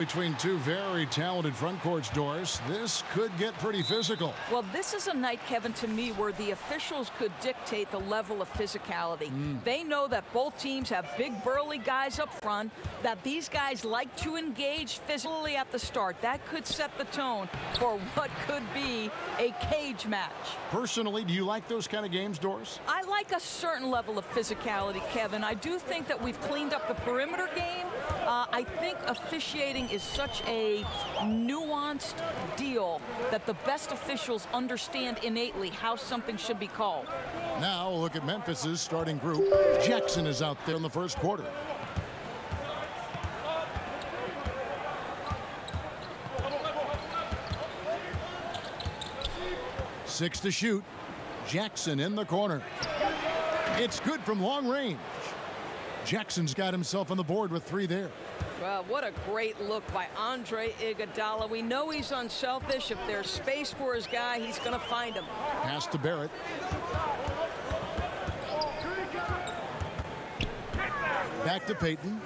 Between two very talented front courts, Doris, this could get pretty physical. Well, this is a night, Kevin, to me, where the officials could dictate the level of physicality. They know that both teams have big, burly guys up front, that these guys like to engage physically at the start. That could set the tone for what could be a cage match. Personally, do you like those kind of games, Doris? I like a certain level of physicality, Kevin. I do think that we've cleaned up the perimeter game. I think officiating is such a nuanced deal that the best officials understand innately how something should be called. Now look at Memphis's starting group. Jackson is out there in the first quarter. Six to shoot. Jackson in the corner. It's good from long range. Jackson's got himself on the board with 3 there. Well, what a great look by Andre Iguodala. We know he's unselfish. If there's space for his guy, he's going to find him. Pass to Barrett. Back to Payton.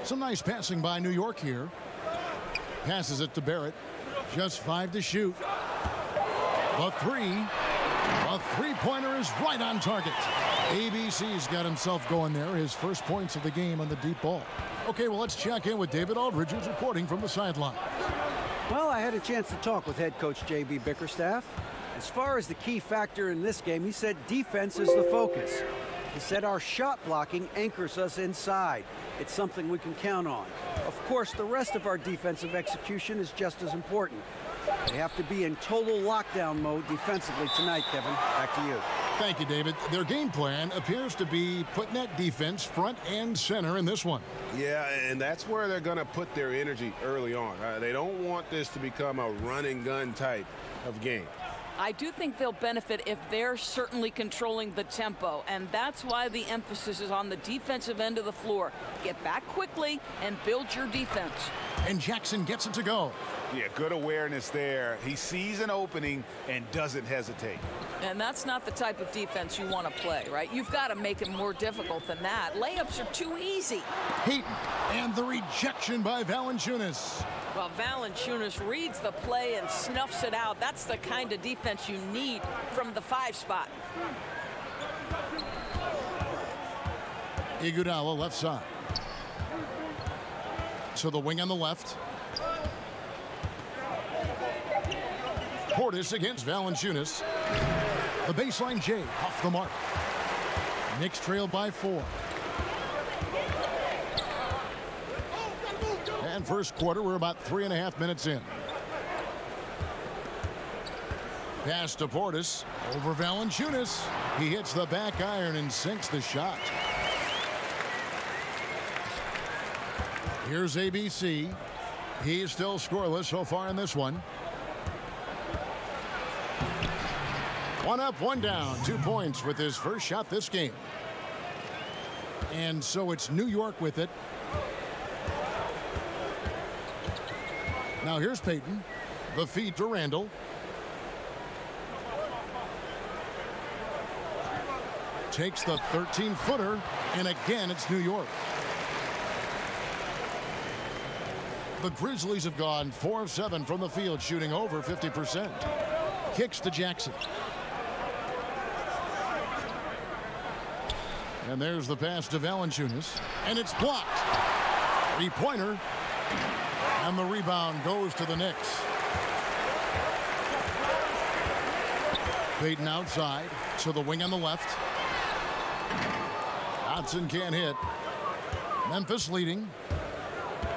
Some nice passing by New York here. Passes it to Barrett. Just 5 to shoot. The three-pointer is right on target. ABC's got himself going there. His first points of the game on the deep ball. Okay, well, let's check in with David Aldridge, who's reporting from the sideline. Well, I had a chance to talk with head coach J.B. Bickerstaff. As far as the key factor in this game, he said defense is the focus. He said our shot blocking anchors us inside. It's something we can count on. Of course, the rest of our defensive execution is just as important. They have to be in total lockdown mode defensively tonight, Kevin. Back to you. Thank you, David. Their game plan appears to be putting that defense front and center in this one. Yeah, and that's where they're going to put their energy early on. They don't want this to become a run-and-gun type of game. I do think they'll benefit if they're certainly controlling the tempo, and that's why the emphasis is on the defensive end of the floor. Get back quickly and build your defense. And Jackson gets it to go. Yeah, good awareness there. He sees an opening and doesn't hesitate. And that's not the type of defense you want to play, right? You've got to make it more difficult than that. Layups are too easy. Payton, and the rejection by Valanciunas. Well, Valanciunas reads the play and snuffs it out. That's the kind of defense you need from the 5 spot. Iguodala left side. So the wing on the left. Portis against Valanciunas. The baseline J off the mark. Knicks trail by 4. And first quarter, we're about 3.5 minutes in. Pass to Portis over Valanciunas. He hits the back iron and sinks the shot. Here's ABC. He's still scoreless so far in this one. 1 up, 1 down. 2 points with his first shot this game. And so it's New York with it. Now here's Payton. The feed to Randall. Takes the 13-footer, and again it's New York. The Grizzlies have gone 4 of 7 from the field, shooting over 50%. Kicks to Jackson. And there's the pass to Valanciunas, and it's blocked. 3-pointer. And the rebound goes to the Knicks. Payton outside, so the wing on the left. Johnson can't hit. Memphis leading.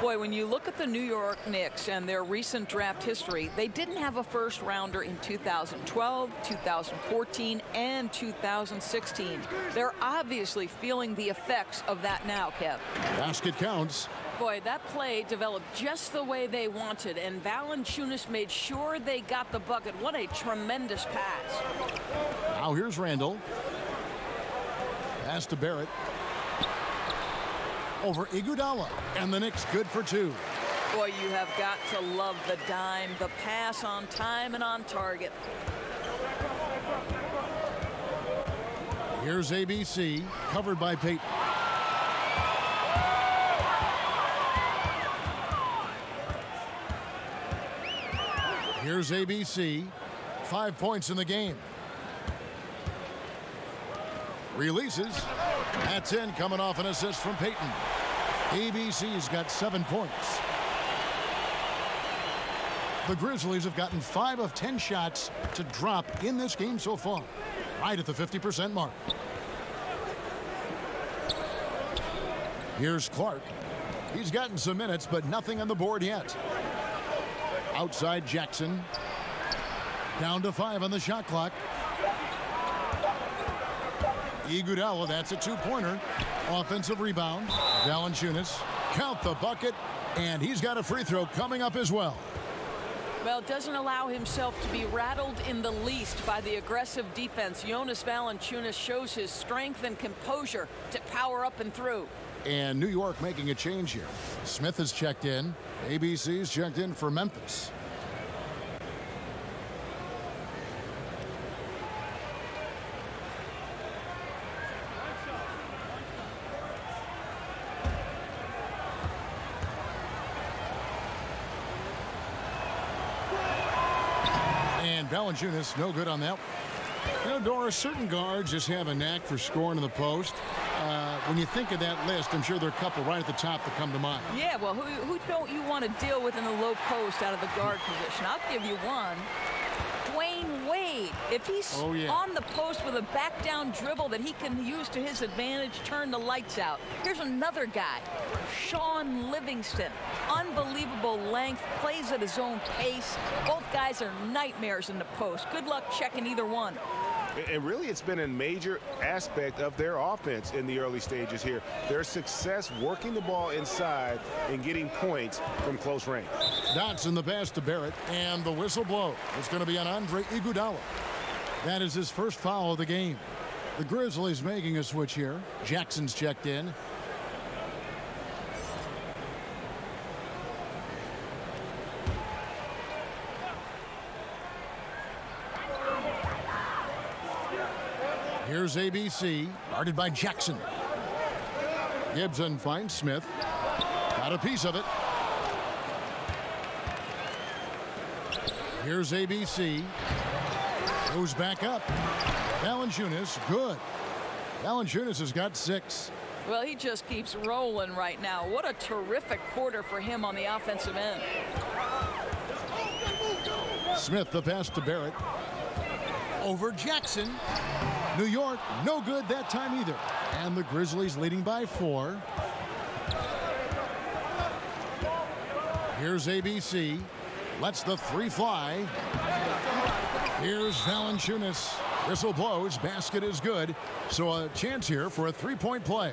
Boy, when you look at the New York Knicks and their recent draft history, they didn't have a first rounder in 2012, 2014, and 2016. They're obviously feeling the effects of that now, Kev. Basket counts. Boy, that play developed just the way they wanted, and Valanciunas made sure they got the bucket. What a tremendous pass. Now here's Randall. Pass to Barrett. Over Iguodala, and the Knicks good for 2. Boy, you have got to love the dime, the pass on time and on target. Here's ABC, covered by Peyton. Here's ABC, 5 points in the game. Releases. That's in, coming off an assist from Peyton. ABC's got 7 points. The Grizzlies have gotten 5 of 10 shots to drop in this game so far, right at the 50% mark. Here's Clark. He's gotten some minutes, but nothing on the board yet. Outside Jackson. Down to 5 on the shot clock. Iguodala, that's a 2-pointer. Offensive rebound. Valanciunas. Count the bucket, and he's got a free throw coming up as well. Well, it doesn't allow himself to be rattled in the least by the aggressive defense. Jonas Valanciunas shows his strength and composure to power up and through. And New York making a change here. Smith has checked in. ABC's checked in for Memphis. And Valanciunas, no good on that. You know, Doris, certain guards just have a knack for scoring in the post. When you think of that list, I'm sure there are a couple right at the top that come to mind. Yeah, well, who don't you want to deal with in the low post out of the guard position? I'll give you one. Dwayne Wade. If he's on the post with a back-down dribble that he can use to his advantage, turn the lights out. Here's another guy, Sean Livingston. Unbelievable length, plays at his own pace. Both guys are nightmares in the post. Good luck checking either one. And really, it's been a major aspect of their offense in the early stages here. Their success working the ball inside and getting points from close range. Dotson the pass to Barrett, and the whistle blow. It's going to be on Andre Iguodala. That is his first foul of the game. The Grizzlies making a switch here. Jackson's checked in. Here's ABC, guarded by Jackson. Gibson finds Smith. Got a piece of it. Here's ABC. Goes back up. Valanciunas, good. Valanciunas has got 6. Well, he just keeps rolling right now. What a terrific quarter for him on the offensive end. Smith, the pass to Barrett. Over Jackson. New York, no good that time either. And the Grizzlies leading by 4. Here's ABC. Lets the 3 fly. Here's Valanciunas. Whistle blows. Basket is good. So a chance here for a 3-point play.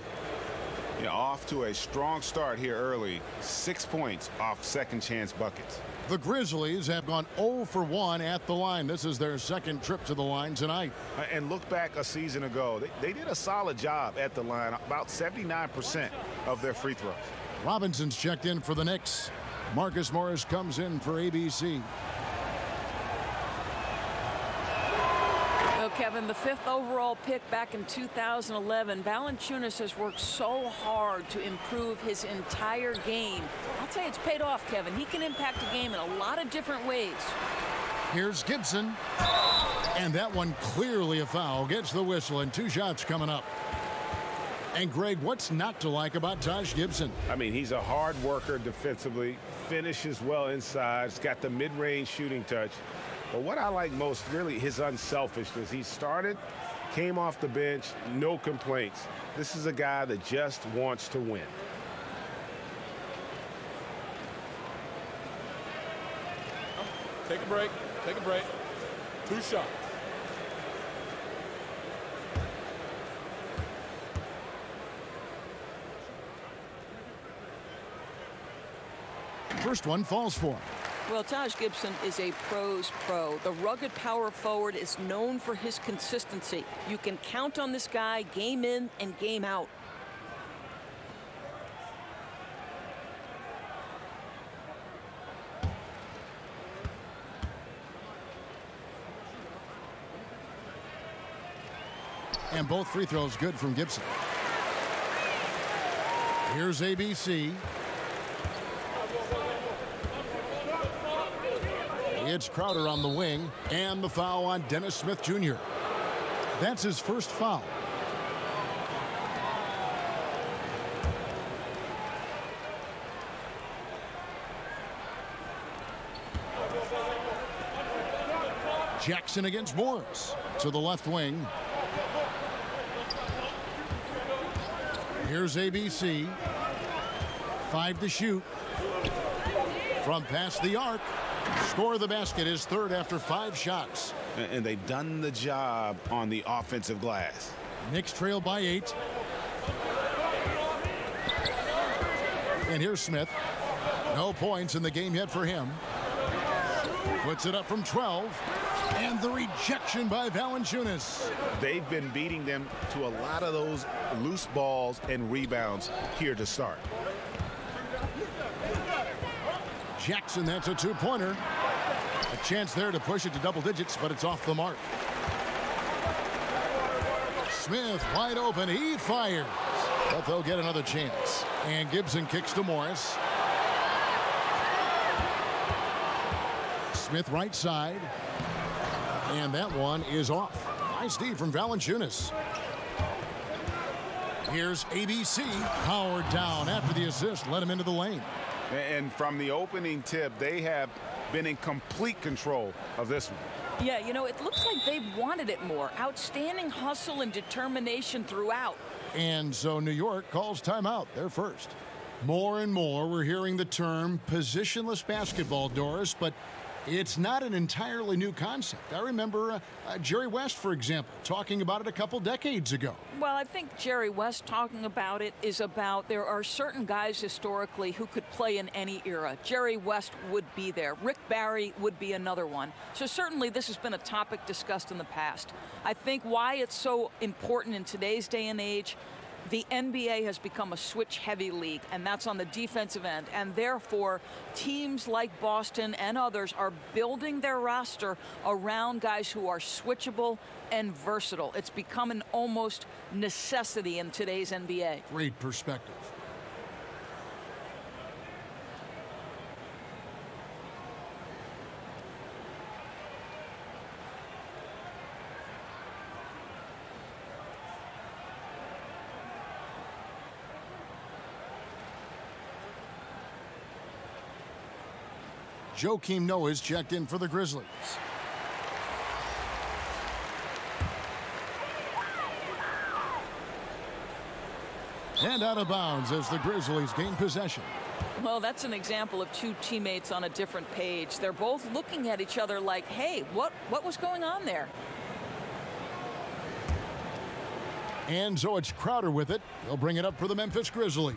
Yeah, off to a strong start here early. 6 points off second chance buckets. The Grizzlies have gone 0 for 1 at the line. This is their second trip to the line tonight. And look back a season ago. They did a solid job at the line. About 79% of their free throws. Robinson's checked in for the Knicks. Marcus Morris comes in for ABC. Well, Kevin, the 5th overall pick back in 2011, Valanciunas has worked so hard to improve his entire game. I'll tell you, it's paid off, Kevin. He can impact the game in a lot of different ways. Here's Gibson. And that one clearly a foul. Gets the whistle, and 2 shots coming up. And, Greg, what's not to like about Taj Gibson? I mean, he's a hard worker defensively, finishes well inside, he's got the mid-range shooting touch. But what I like most, really, his unselfishness. He started, came off the bench, no complaints. This is a guy that just wants to win. Take a break. Take a break. 2 shots. first one falls for him. Well, Taj Gibson is a pro's pro. The rugged power forward is known for his consistency. You can count on this guy game in and game out. And both free throws good from Gibson. Here's ABC. It's Crowder on the wing, and the foul on Dennis Smith Jr. That's his first foul. Jackson against Morris to the left wing. Here's ABC. 5 to shoot. From past the arc. Score the basket, his third after 5 shots. And they've done the job on the offensive glass. Knicks trail by 8. And here's Smith. No points in the game yet for him. Puts it up from 12. And the rejection by Valanciunas. They've been beating them to a lot of those loose balls and rebounds here to start. Jackson, that's a 2-pointer. A chance there to push it to double digits, but it's off the mark. Smith wide open. He fires. But they'll get another chance. And Gibson kicks to Morris. Smith right side. And that one is off. Nice D from Valanciunas. Here's ABC. Powered down after the assist. Let him into the lane. And from the opening tip, they have been in complete control of this one. Yeah, you know, it looks like they wanted it more. Outstanding hustle and determination throughout. And so New York calls timeout. They're first. More and more, we're hearing the term positionless basketball, Doris, but it's not an entirely new concept. I remember Jerry West, for example, talking about it a couple decades ago. Well, I think Jerry West talking about it is about there are certain guys historically who could play in any era. Jerry West would be there. Rick Barry would be another one. So certainly this has been a topic discussed in the past. I think why it's so important in today's day and age, the NBA has become a switch-heavy league, and that's on the defensive end. And therefore, teams like Boston and others are building their roster around guys who are switchable and versatile. It's become an almost necessity in today's NBA. Great perspective. Joakim Noah's checked in for the Grizzlies. And out of bounds as the Grizzlies gain possession. Well, that's an example of two teammates on a different page. They're both looking at each other like, hey, what was going on there? And so it's Crowder with it. He'll bring it up for the Memphis Grizzlies.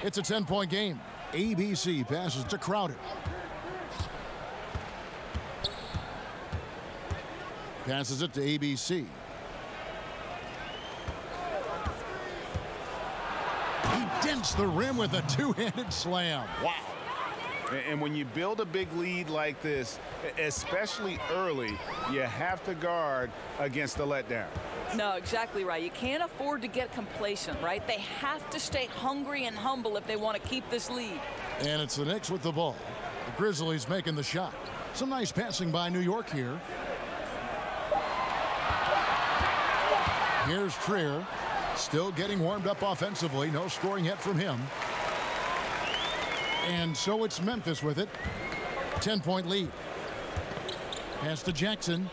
It's a 10-point game. ABC passes to Crowder. Passes it to ABC. He dents the rim with a two-handed slam. Wow. And when you build a big lead like this, especially early, you have to guard against the letdown. No, exactly right. You can't afford to get complacent, right? They have to stay hungry and humble if they want to keep this lead. And it's the Knicks with the ball. The Grizzlies making the shot. Some nice passing by New York here. Here's Trier, still getting warmed up offensively. No scoring yet from him. And so it's Memphis with it. 10-point lead. Pass to Jackson.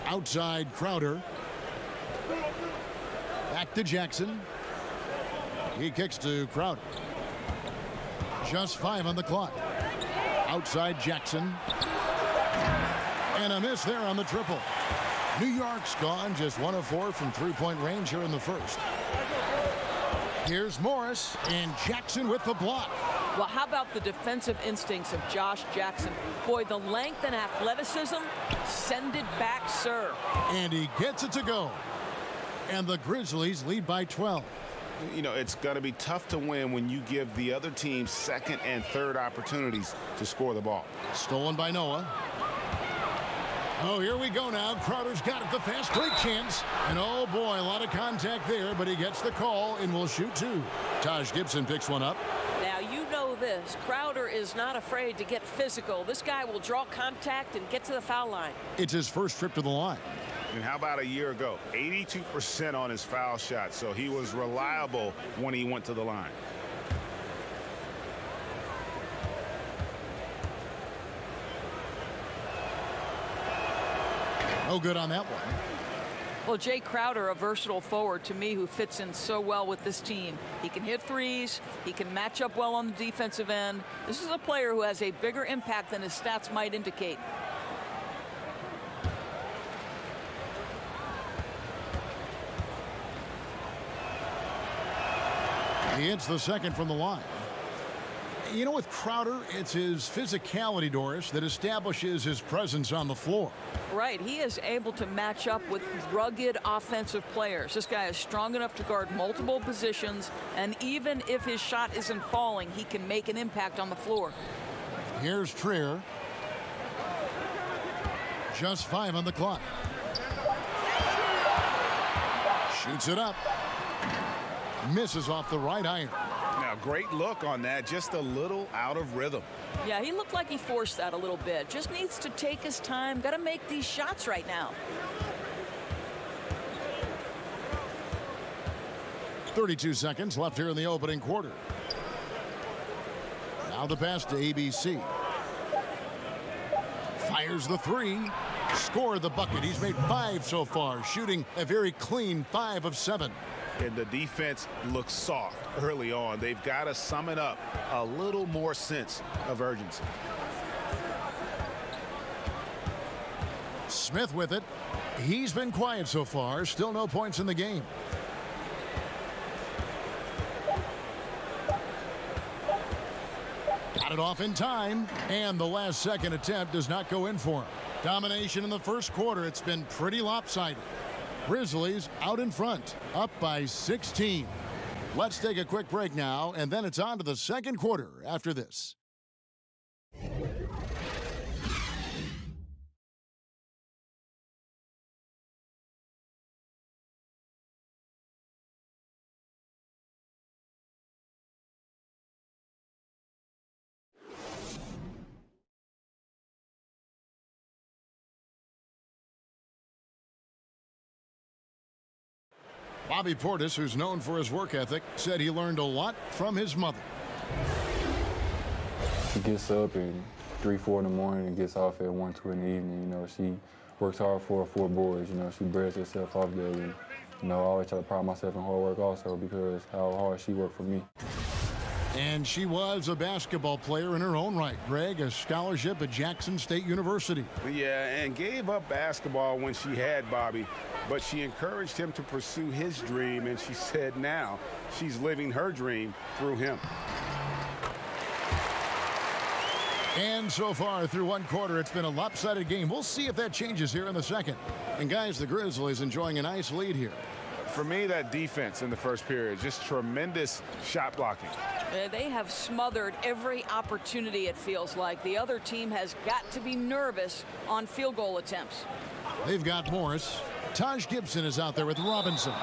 Outside Crowder. Back to Jackson. He kicks to Crowder. Just 5 on the clock. Outside Jackson. And a miss there on the triple. New York's gone just 1 of 4 from three-point range here in the first. Here's Morris, and Jackson with the block. Well, how about the defensive instincts of Josh Jackson? Boy, the length and athleticism, send it back, sir. And he gets it to go. And the Grizzlies lead by 12. You know, it's going to be tough to win when you give the other team second and third opportunities to score the ball. Stolen by Noah. Oh, here we go now. Crowder's got it, the fast break chance. And oh boy, a lot of contact there, but he gets the call and will shoot two. Taj Gibson picks one up. Now, you know this. Crowder is not afraid to get physical. This guy will draw contact and get to the foul line. It's his first trip to the line. And how about a year ago? 82% on his foul shot, so he was reliable when he went to the line. No good on that one. Well, Jay Crowder, a versatile forward to me who fits in so well with this team. He can hit threes. He can match up well on the defensive end. This is a player who has a bigger impact than his stats might indicate. He hits the second from the line. You know, with Crowder, it's his physicality, Doris, that establishes his presence on the floor. Right. He is able to match up with rugged offensive players. This guy is strong enough to guard multiple positions, and even if his shot isn't falling, he can make an impact on the floor. Here's Trier. Just 5 on the clock. Shoots it up. Misses off the right iron. Now, great look on that, just a little out of rhythm. Yeah, he looked like he forced that a little bit. Just needs to take his time. Got to make these shots right now. 32 seconds left here in the opening quarter. Now the pass to ABC. Fires the three. Scored the bucket. He's made 5 so far, shooting a very clean 5 of 7. And the defense looks soft early on. They've got to sum it up, a little more sense of urgency. Smith with it. He's been quiet so far. Still no points in the game. Got it off in time. And the last second attempt does not go in for him. Domination in the first quarter. It's been pretty lopsided. Grizzlies out in front, up by 16. Let's take a quick break now, and then it's on to the second quarter after this. Bobby Portis, who's known for his work ethic, said he learned a lot from his mother. She gets up at 3, 4 in the morning and gets off at 1, 2 in the evening. You know, she works hard for her 4 boys. You know, she bears herself off daily. You know, I always try to pride myself in hard work also because how hard she worked for me. And she was a basketball player in her own right. Greg, a scholarship at Jackson State University. Yeah, and gave up basketball when she had Bobby, but she encouraged him to pursue his dream, and she said now she's living her dream through him. And so far through one quarter, it's been a lopsided game. We'll see if that changes here in the second. And guys, the Grizzlies enjoying a nice lead here. For me, that defense in the first period, just tremendous shot blocking. They have smothered every opportunity, it feels like. The other team has got to be nervous on field goal attempts. They've got Morris. Taj Gibson is out there with Robinson.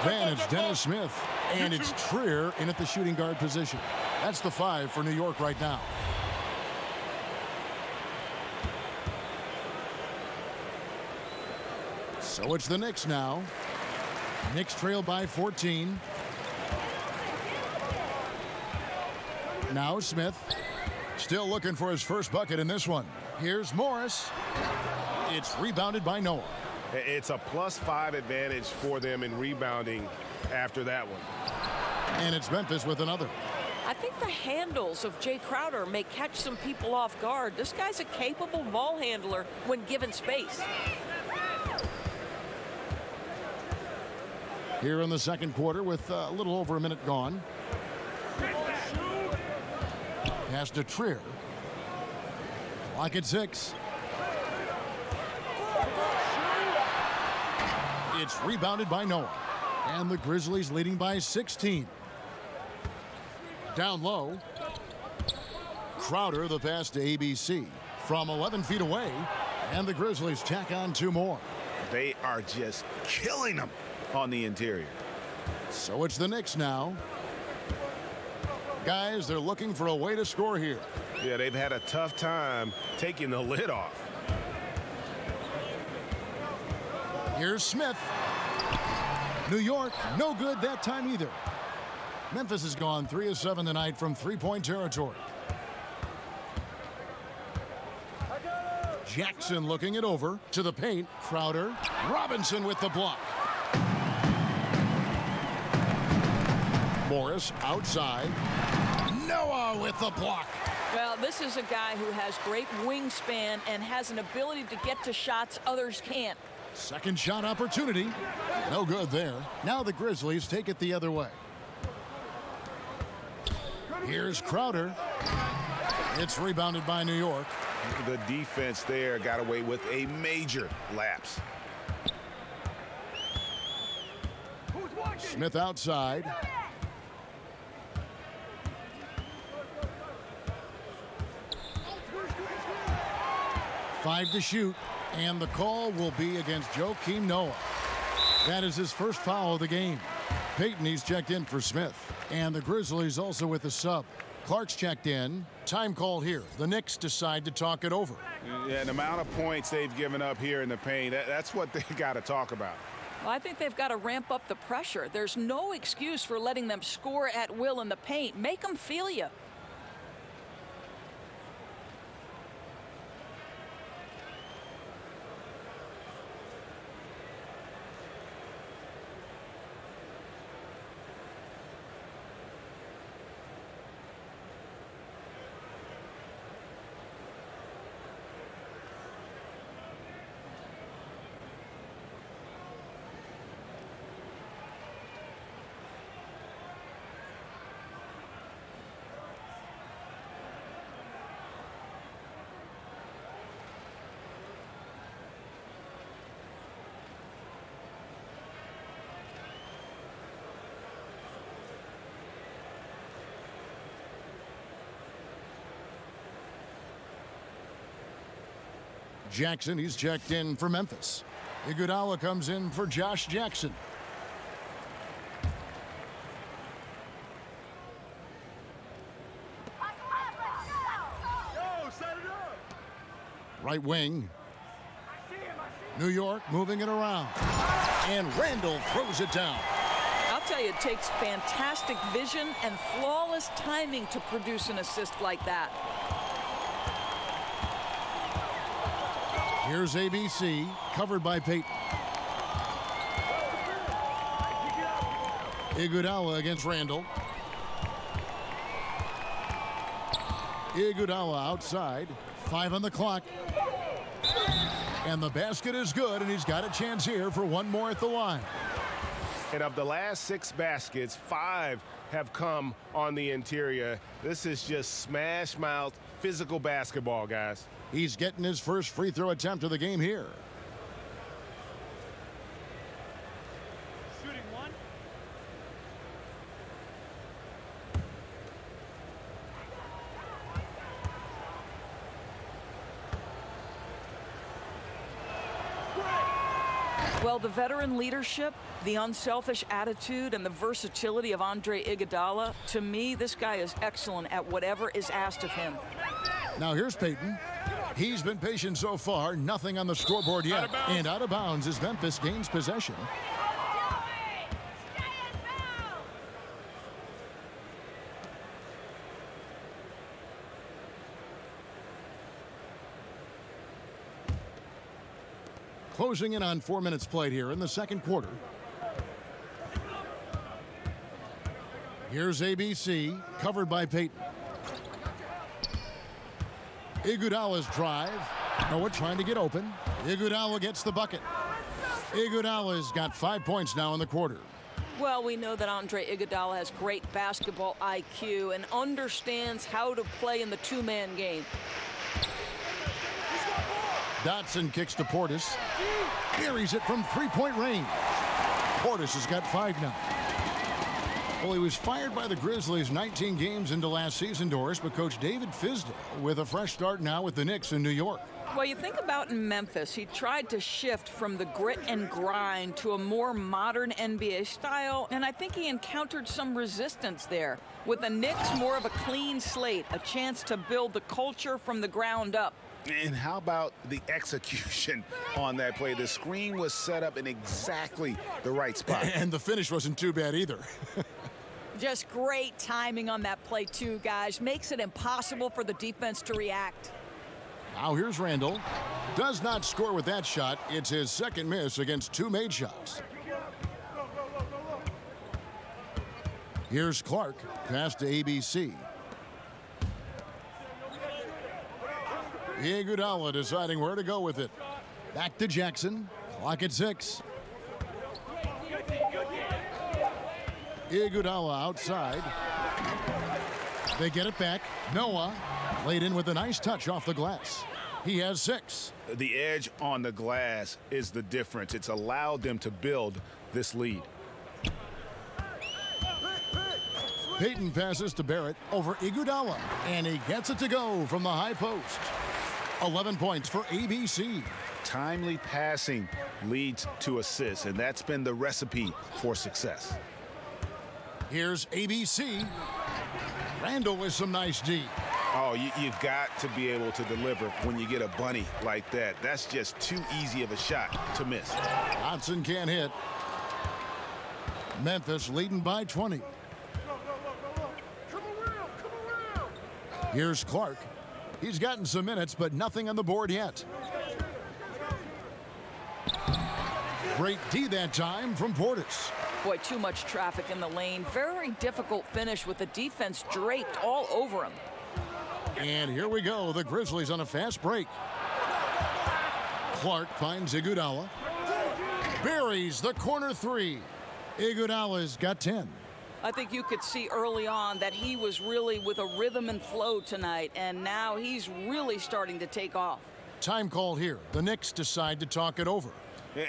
Then it's Dennis Smith. And it's Trier in at the shooting guard position. That's the 5 for New York right now. So it's the Knicks now. Knicks trail by 14. Now Smith. Still looking for his first bucket in this one. Here's Morris. It's rebounded by Noah. It's a +5 advantage for them in rebounding after that one. And it's Memphis with another. I think the handles of Jay Crowder may catch some people off guard. This guy's a capable ball handler when given space. Here in the second quarter with a little over a minute gone. Pass to Trier. Clock at 6. It's rebounded by Noah. And the Grizzlies leading by 16. Down low. Crowder, the pass to ABC. From 11 feet away. And the Grizzlies tack on 2 more. They are just killing them on the interior. So it's the Knicks now. Guys, they're looking for a way to score here. Yeah, they've had a tough time taking the lid off. Here's Smith. New York, no good that time either. Memphis has gone 3 of 7 tonight from three-point territory. Jackson looking it over to the paint. Crowder. Robinson with the block. Morris outside. Noah with the block. Well, this is a guy who has great wingspan and has an ability to get to shots others can't. Second shot opportunity. No good there. Now the Grizzlies take it the other way. Here's Crowder. It's rebounded by New York. The defense there got away with a major lapse. Smith outside. Five to shoot, and the call will be against Joakim Noah. That is his first foul of the game. Payton, he's checked in for Smith, and the Grizzlies also with a sub. Clark's checked in. Time called here. The Knicks decide to talk it over. Yeah, the amount of points they've given up here in the paint, that's what they got to talk about. Well, I think they've got to ramp up the pressure. There's no excuse for letting them score at will in the paint. Make them feel you. Jackson, he's checked in for Memphis. Iguodala comes in for Josh Jackson. Right wing. New York moving it around. And Randall throws it down. I'll tell you, it takes fantastic vision and flawless timing to produce an assist like that. Here's ABC, covered by Payton. Iguodala against Randall. Iguodala outside. 5 on the clock. And the basket is good, and he's got a chance here for one more at the line. And of the last 6 baskets, 5 have come on the interior. This is just smash mouth physical basketball, guys. He's getting his first free throw attempt of the game here. Shooting one. Well, the veteran leadership, the unselfish attitude, and the versatility of Andre Iguodala, to me, this guy is excellent at whatever is asked of him. Now here's Payton. He's been patient so far. Nothing on the scoreboard yet. And out of bounds as Memphis gains possession. Closing in on 4 minutes played here in the second quarter. Here's ABC, covered by Payton. Iguodala's drive. Noah trying to get open. Iguodala gets the bucket. Iguodala's got 5 points now in the quarter. Well, we know that Andre Iguodala has great basketball IQ and understands how to play in the two-man game. Dotson kicks to Portis. Buries it from three-point range. Portis has got 5 now. Well, he was fired by the Grizzlies 19 games into last season, Doris, but Coach David Fizdale with a fresh start now with the Knicks in New York. Well, you think about in Memphis, he tried to shift from the grit and grind to a more modern NBA style, and I think he encountered some resistance there. With the Knicks, more of a clean slate, a chance to build the culture from the ground up. And how about the execution on that play? The screen was set up in exactly the right spot. And the finish wasn't too bad either. Just great timing on that play, too, guys. Makes it impossible for the defense to react. Now here's Randall. Does not score with that shot. It's his second miss against 2 made shots. Here's Clark. Pass to ABC. Iguodala deciding where to go with it. Back to Jackson. Clock at 6. Iguodala outside. They get it back. Noah laid in with a nice touch off the glass. He has 6. The edge on the glass is the difference. It's allowed them to build this lead. Payton passes to Barrett over Iguodala, and he gets it to go from the high post. 11 points for ABC. Timely passing leads to assists, and that's been the recipe for success. Here's ABC. Randall with some nice D. Oh, you've got to be able to deliver when you get a bunny like that. That's just too easy of a shot to miss. Dotson can't hit. Memphis leading by 20. Here's Clark. He's gotten some minutes, but nothing on the board yet. Great D that time from Portis. Boy, too much traffic in the lane. Very difficult finish with the defense draped all over him. And here we go. The Grizzlies on a fast break. Clark finds Iguodala. Buries the corner 3. Iguodala's got 10. I think you could see early on that he was really with a rhythm and flow tonight, and now he's really starting to take off. Time called here. The Knicks decide to talk it over.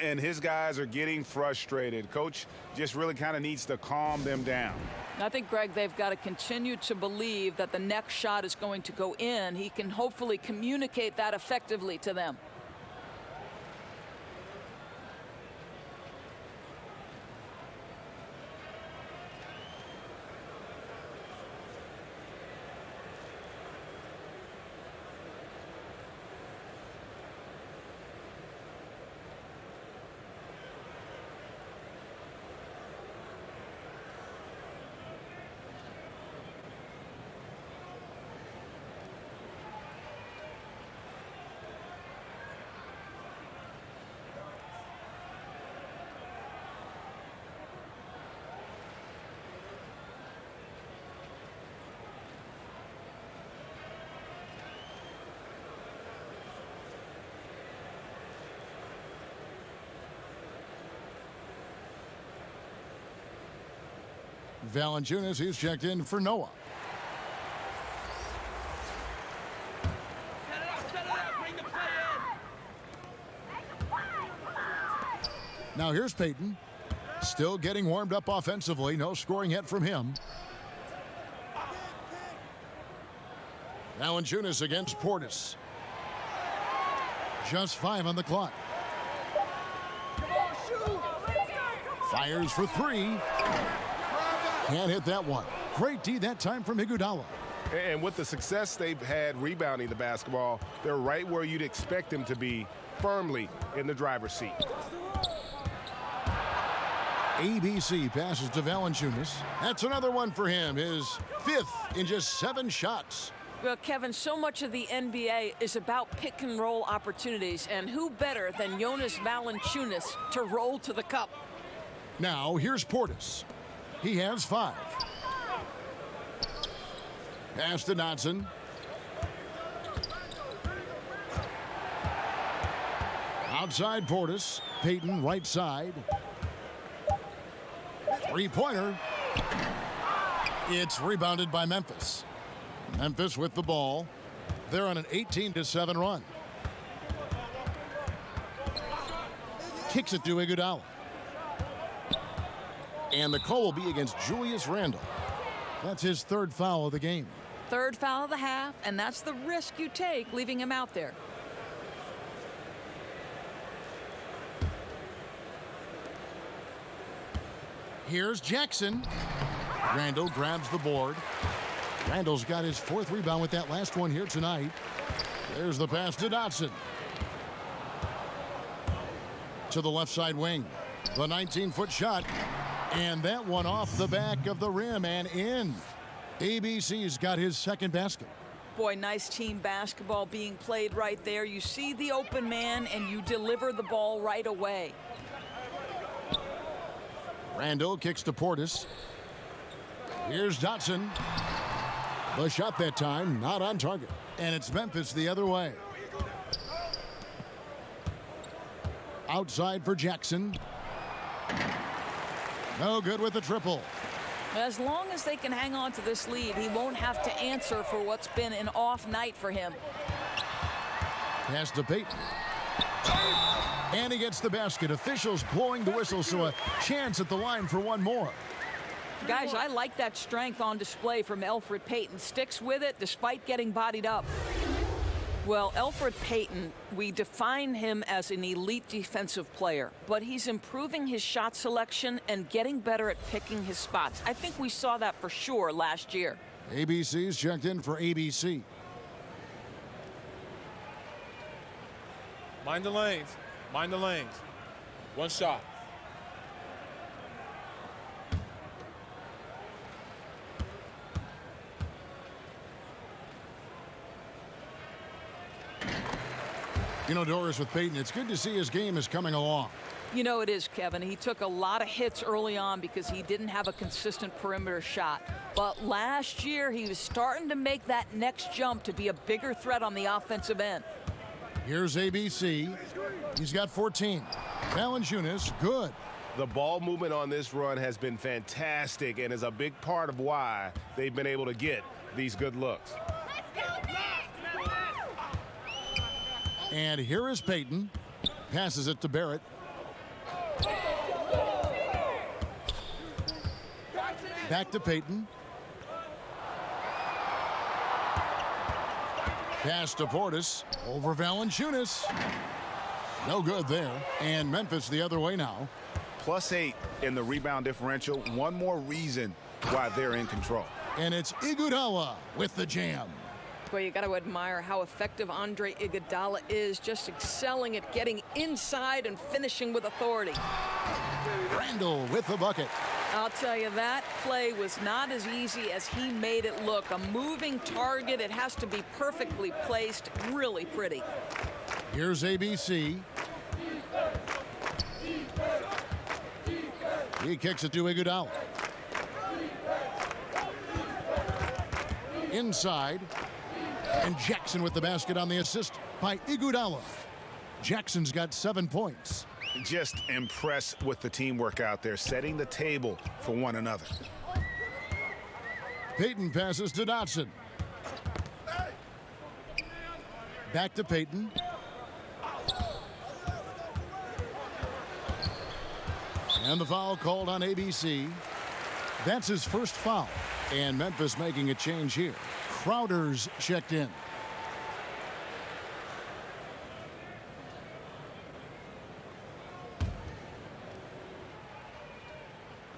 And his guys are getting frustrated. Coach just really kind of needs to calm them down. I think, Greg, they've got to continue to believe that the next shot is going to go in. He can hopefully communicate that effectively to them. Valanciunas, he's checked in for Noah. Now here's Payton. Still getting warmed up offensively. No scoring yet from him. Valanciunas against Portis. Just 5 on the clock. Fires for 3. Can't hit that one. Great D that time from Iguodala. And with the success they've had rebounding the basketball, they're right where you'd expect them to be, firmly in the driver's seat. ABC passes to Valanciunas. That's another one for him, his 5th in just 7 shots. Well, Kevin, so much of the NBA is about pick and roll opportunities, and who better than Jonas Valanciunas to roll to the cup? Now here's Portis. He has 5. Pass to Dotson. Outside Portis. Payton right side. Three-pointer. It's rebounded by Memphis. Memphis with the ball. They're on an 18-7 run. Kicks it to Iguodala. And the call will be against Julius Randle. That's his third foul of the game. Third foul of the half, and that's the risk you take leaving him out there. Here's Jackson. Randle grabs the board. Randle's got his fourth rebound with that last one here tonight. There's the pass to Dotson. To the left side wing. The 19-foot shot. And that one off the back of the rim and in. ABC's got his second basket. Boy, nice team basketball being played right there. You see the open man and you deliver the ball right away. Randle kicks to Portis. Here's Dotson. The shot that time, not on target. And it's Memphis the other way. Outside for Jackson. No good with the triple. As long as they can hang on to this lead, he won't have to answer for what's been an off night for him. Pass to Payton. And he gets the basket. Officials blowing the whistle, so a chance at the line for one more. Guys, I like that strength on display from Elfrid Payton. Sticks with it despite getting bodied up. Well, Elfrid Payton, we define him as an elite defensive player, but he's improving his shot selection and getting better at picking his spots. I think we saw that for sure last year. ABC's checked in for ABC. Mind the lanes. Mind the lanes. One shot. You know, Doris, with Payton, it's good to see his game is coming along. You know it is, Kevin. He took a lot of hits early on because he didn't have a consistent perimeter shot. But last year, he was starting to make that next jump to be a bigger threat on the offensive end. Here's ABC. He's got 14. Valanciunas, good. The ball movement on this run has been fantastic and is a big part of why they've been able to get these good looks. And here is Payton. Passes it to Barrett. Back to Payton. Pass to Portis. Over Valanciunas. No good there. And Memphis the other way now. +8 in the rebound differential. One more reason why they're in control. And it's Iguodala with the jam. Well, you got to admire how effective Andre Iguodala is, just excelling at getting inside and finishing with authority. Randle with the bucket. I'll tell you, that play was not as easy as he made it look. A moving target, it has to be perfectly placed, really pretty. Here's ABC. He kicks it to Iguodala. Inside. And Jackson with the basket on the assist by Iguodala. Jackson's got 7 points. Just impressed with the teamwork out there, setting the table for one another. Payton passes to Dotson. Back to Payton. And the foul called on ABC. That's his first foul. And Memphis making a change here. Crowder's checked in.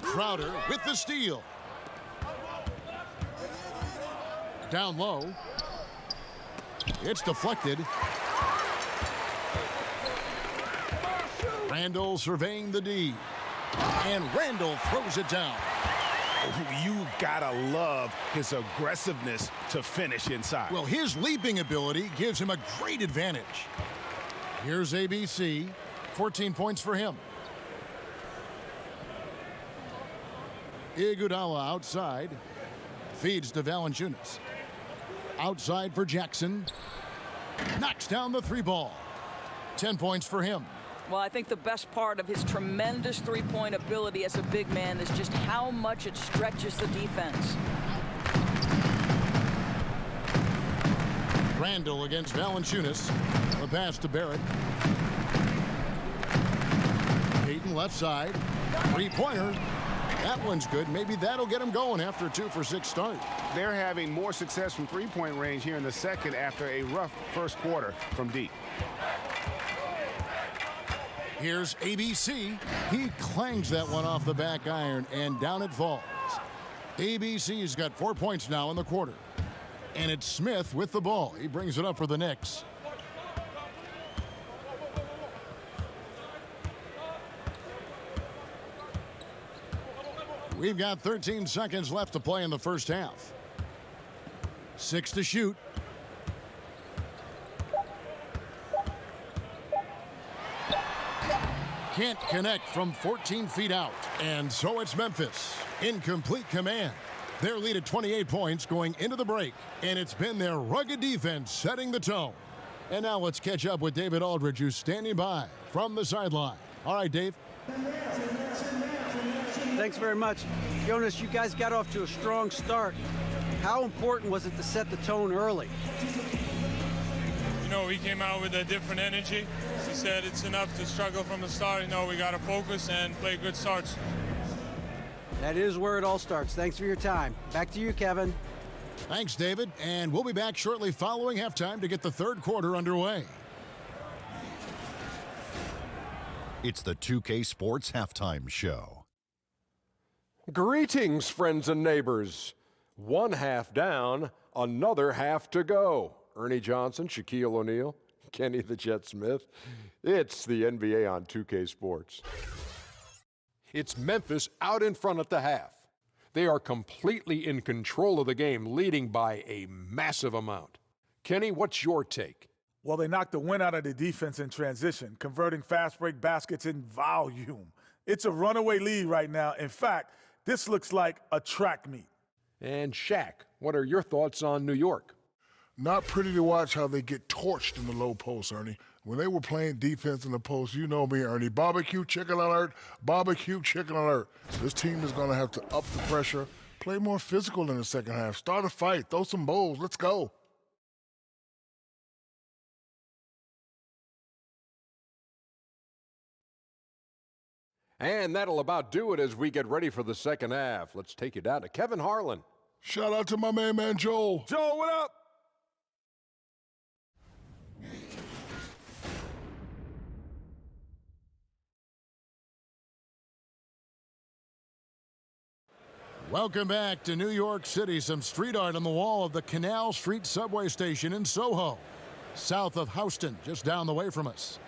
Crowder with the steal. Down low. It's deflected. Randle surveying the D. And Randle throws it down. You've got to love his aggressiveness to finish inside. Well, his leaping ability gives him a great advantage. Here's ABC. 14 points for him. Iguodala outside. Feeds to Valanciunas. Outside for Jackson. Knocks down the three ball. 10 points for him. Well, I think the best part of his tremendous three-point ability as a big man is just how much it stretches the defense. Randall against Valanciunas. The pass to Barrett. Payton left side. Three-pointer. That one's good. Maybe that'll get him going after a 2-for-6 start. They're having more success from three-point range here in the second after a rough first quarter from deep. Here's ABC. He clangs that one off the back iron, and down it falls. ABC's got 4 points now in the quarter. And it's Smith with the ball. He brings it up for the Knicks. We've got 13 seconds left to play in the first half. 6 to shoot. Can't connect from 14 feet out. And so it's Memphis in complete command. Their lead at 28 points going into the break. And it's been their rugged defense setting the tone. And now let's catch up with David Aldridge, who's standing by from the sideline. All right, Dave. Thanks very much. Jonas, you guys got off to a strong start. How important was it to set the tone early? You know, we came out with a different energy. He said it's enough to struggle from the start. You know, we got to focus and play good starts. That is where it all starts. Thanks for your time. Back to you, Kevin. Thanks, David. And we'll be back shortly following halftime to get the third quarter underway. It's the 2K Sports Halftime Show. Greetings, friends and neighbors. One half down, another half to go. Ernie Johnson, Shaquille O'Neal, Kenny the Jet Smith. It's the NBA on 2K Sports. It's Memphis out in front at the half. They are completely in control of the game, leading by a massive amount. Kenny, what's your take? Well, they knocked the wind out of the defense in transition, converting fast break baskets in volume. It's a runaway lead right now. In fact, this looks like a track meet. And Shaq, what are your thoughts on New York? Not pretty to watch how they get torched in the low post, Ernie. When they were playing defense in the post, you know me, Ernie. Barbecue chicken alert, barbecue chicken alert. This team is going to have to up the pressure, play more physical in the second half, start a fight, throw some bowls. Let's go. And that'll about do it as we get ready for the second half. Let's take you down to Kevin Harlan. Shout out to my main man, Joel. Joel, what up? Welcome back to New York City. Some street art on the wall of the Canal Street subway station in Soho, south of Houston, just down the way from us.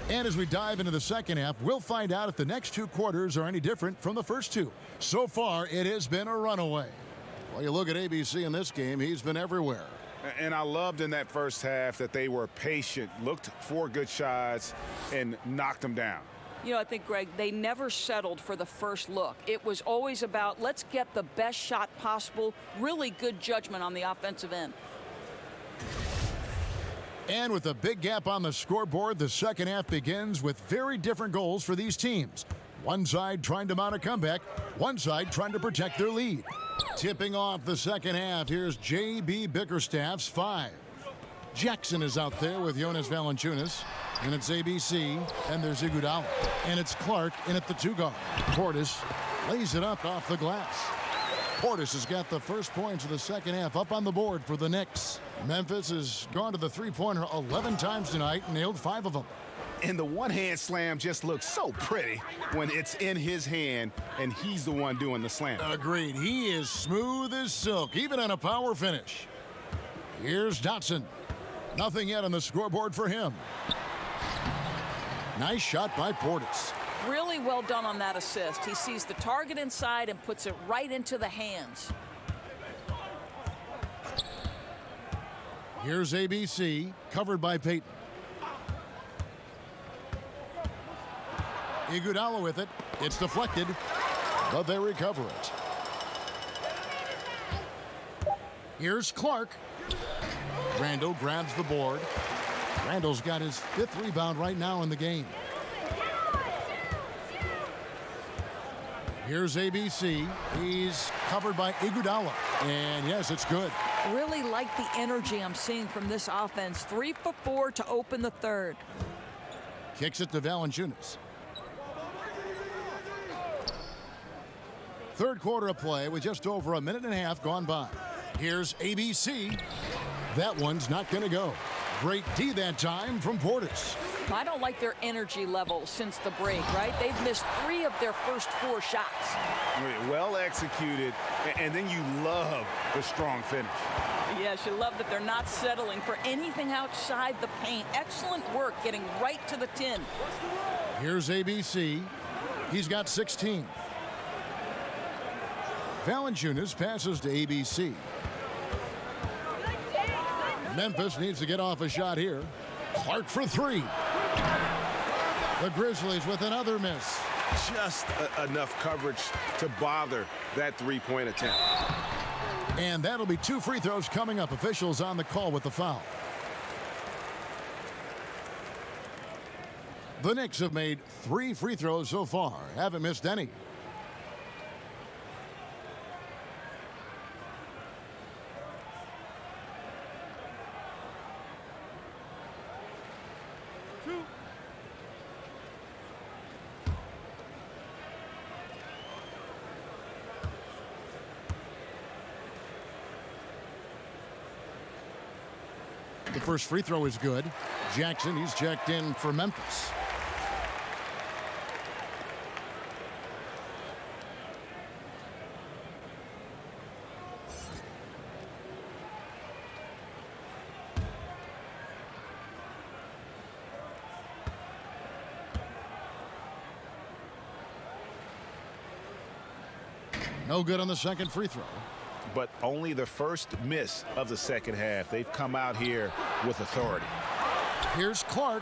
And as we dive into the second half, we'll find out if the next two quarters are any different from the first two. So far, it has been a runaway. Well, you look at ABC in this game, he's been everywhere. And I loved in that first half that they were patient, looked for good shots, and knocked them down. You know, I think, Greg, they never settled for the first look. It was always about, let's get the best shot possible, really good judgment on the offensive end. And with a big gap on the scoreboard, the second half begins with very different goals for these teams. One side trying to mount a comeback, one side trying to protect their lead. Tipping off the second half, here's J.B. Bickerstaff's 5. Jackson is out there with Jonas Valanciunas. And it's ABC, and there's Iguodala. And it's Clark in at the 2 guard. Portis lays it up off the glass. Portis has got the first points of the second half up on the board for the Knicks. Memphis has gone to the three-pointer 11 times tonight and nailed 5 of them. And the one-hand slam just looks so pretty when it's in his hand and he's the one doing the slam. Agreed. He is smooth as silk, even on a power finish. Here's Dotson. Nothing yet on the scoreboard for him. Nice shot by Portis. Really well done on that assist. He sees the target inside and puts it right into the hands. Here's ABC, covered by Payton. Iguodala with it. It's deflected, but they recover it. Here's Clark. Randall grabs the board. Randall's got his 5th rebound right now in the game. Here's ABC. He's covered by Iguodala. And yes, it's good. Really like the energy I'm seeing from this offense. 3 for 4 to open the 3rd. Kicks it to Valanciunas. 3rd quarter of play with just over a minute and a half gone by. Here's ABC. That one's not going to go. Great D that time from Portis. I don't like their energy level since the break, right? They've missed 3 of their first 4 shots. Well executed, and then you love the strong finish. Yes, you love that they're not settling for anything outside the paint. Excellent work getting right to the tin. Here's ABC. He's got 16. Valanciunas passes to ABC. Memphis needs to get off a shot here. Clark for 3. The Grizzlies with another miss. Just enough coverage to bother that three-point attempt. And that'll be 2 free throws coming up. Officials on the call with the foul. The Knicks have made 3 free throws so far. Haven't missed any. The first free throw is good. Jackson, he's checked in for Memphis. No good on the second free throw. But only the first miss of the second half. They've come out here with authority. Here's Clark.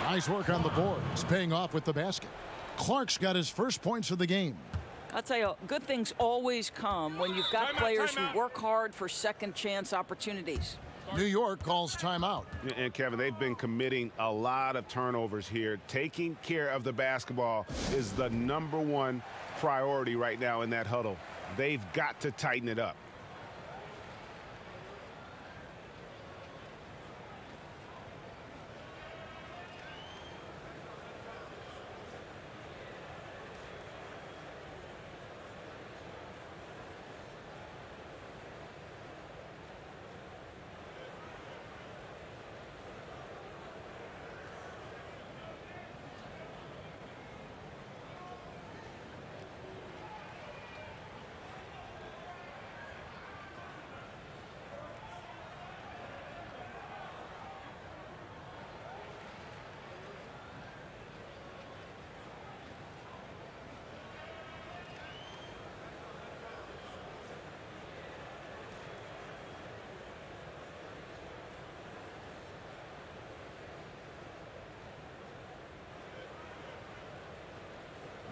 Nice work on the boards, paying off with the basket. Clark's got his first points of the game. I'll tell you, good things always come when you've got players who work hard for second chance opportunities. New York calls timeout. And Kevin, they've been committing a lot of turnovers here. Taking care of the basketball is the #1 priority right now in that huddle. They've got to tighten it up.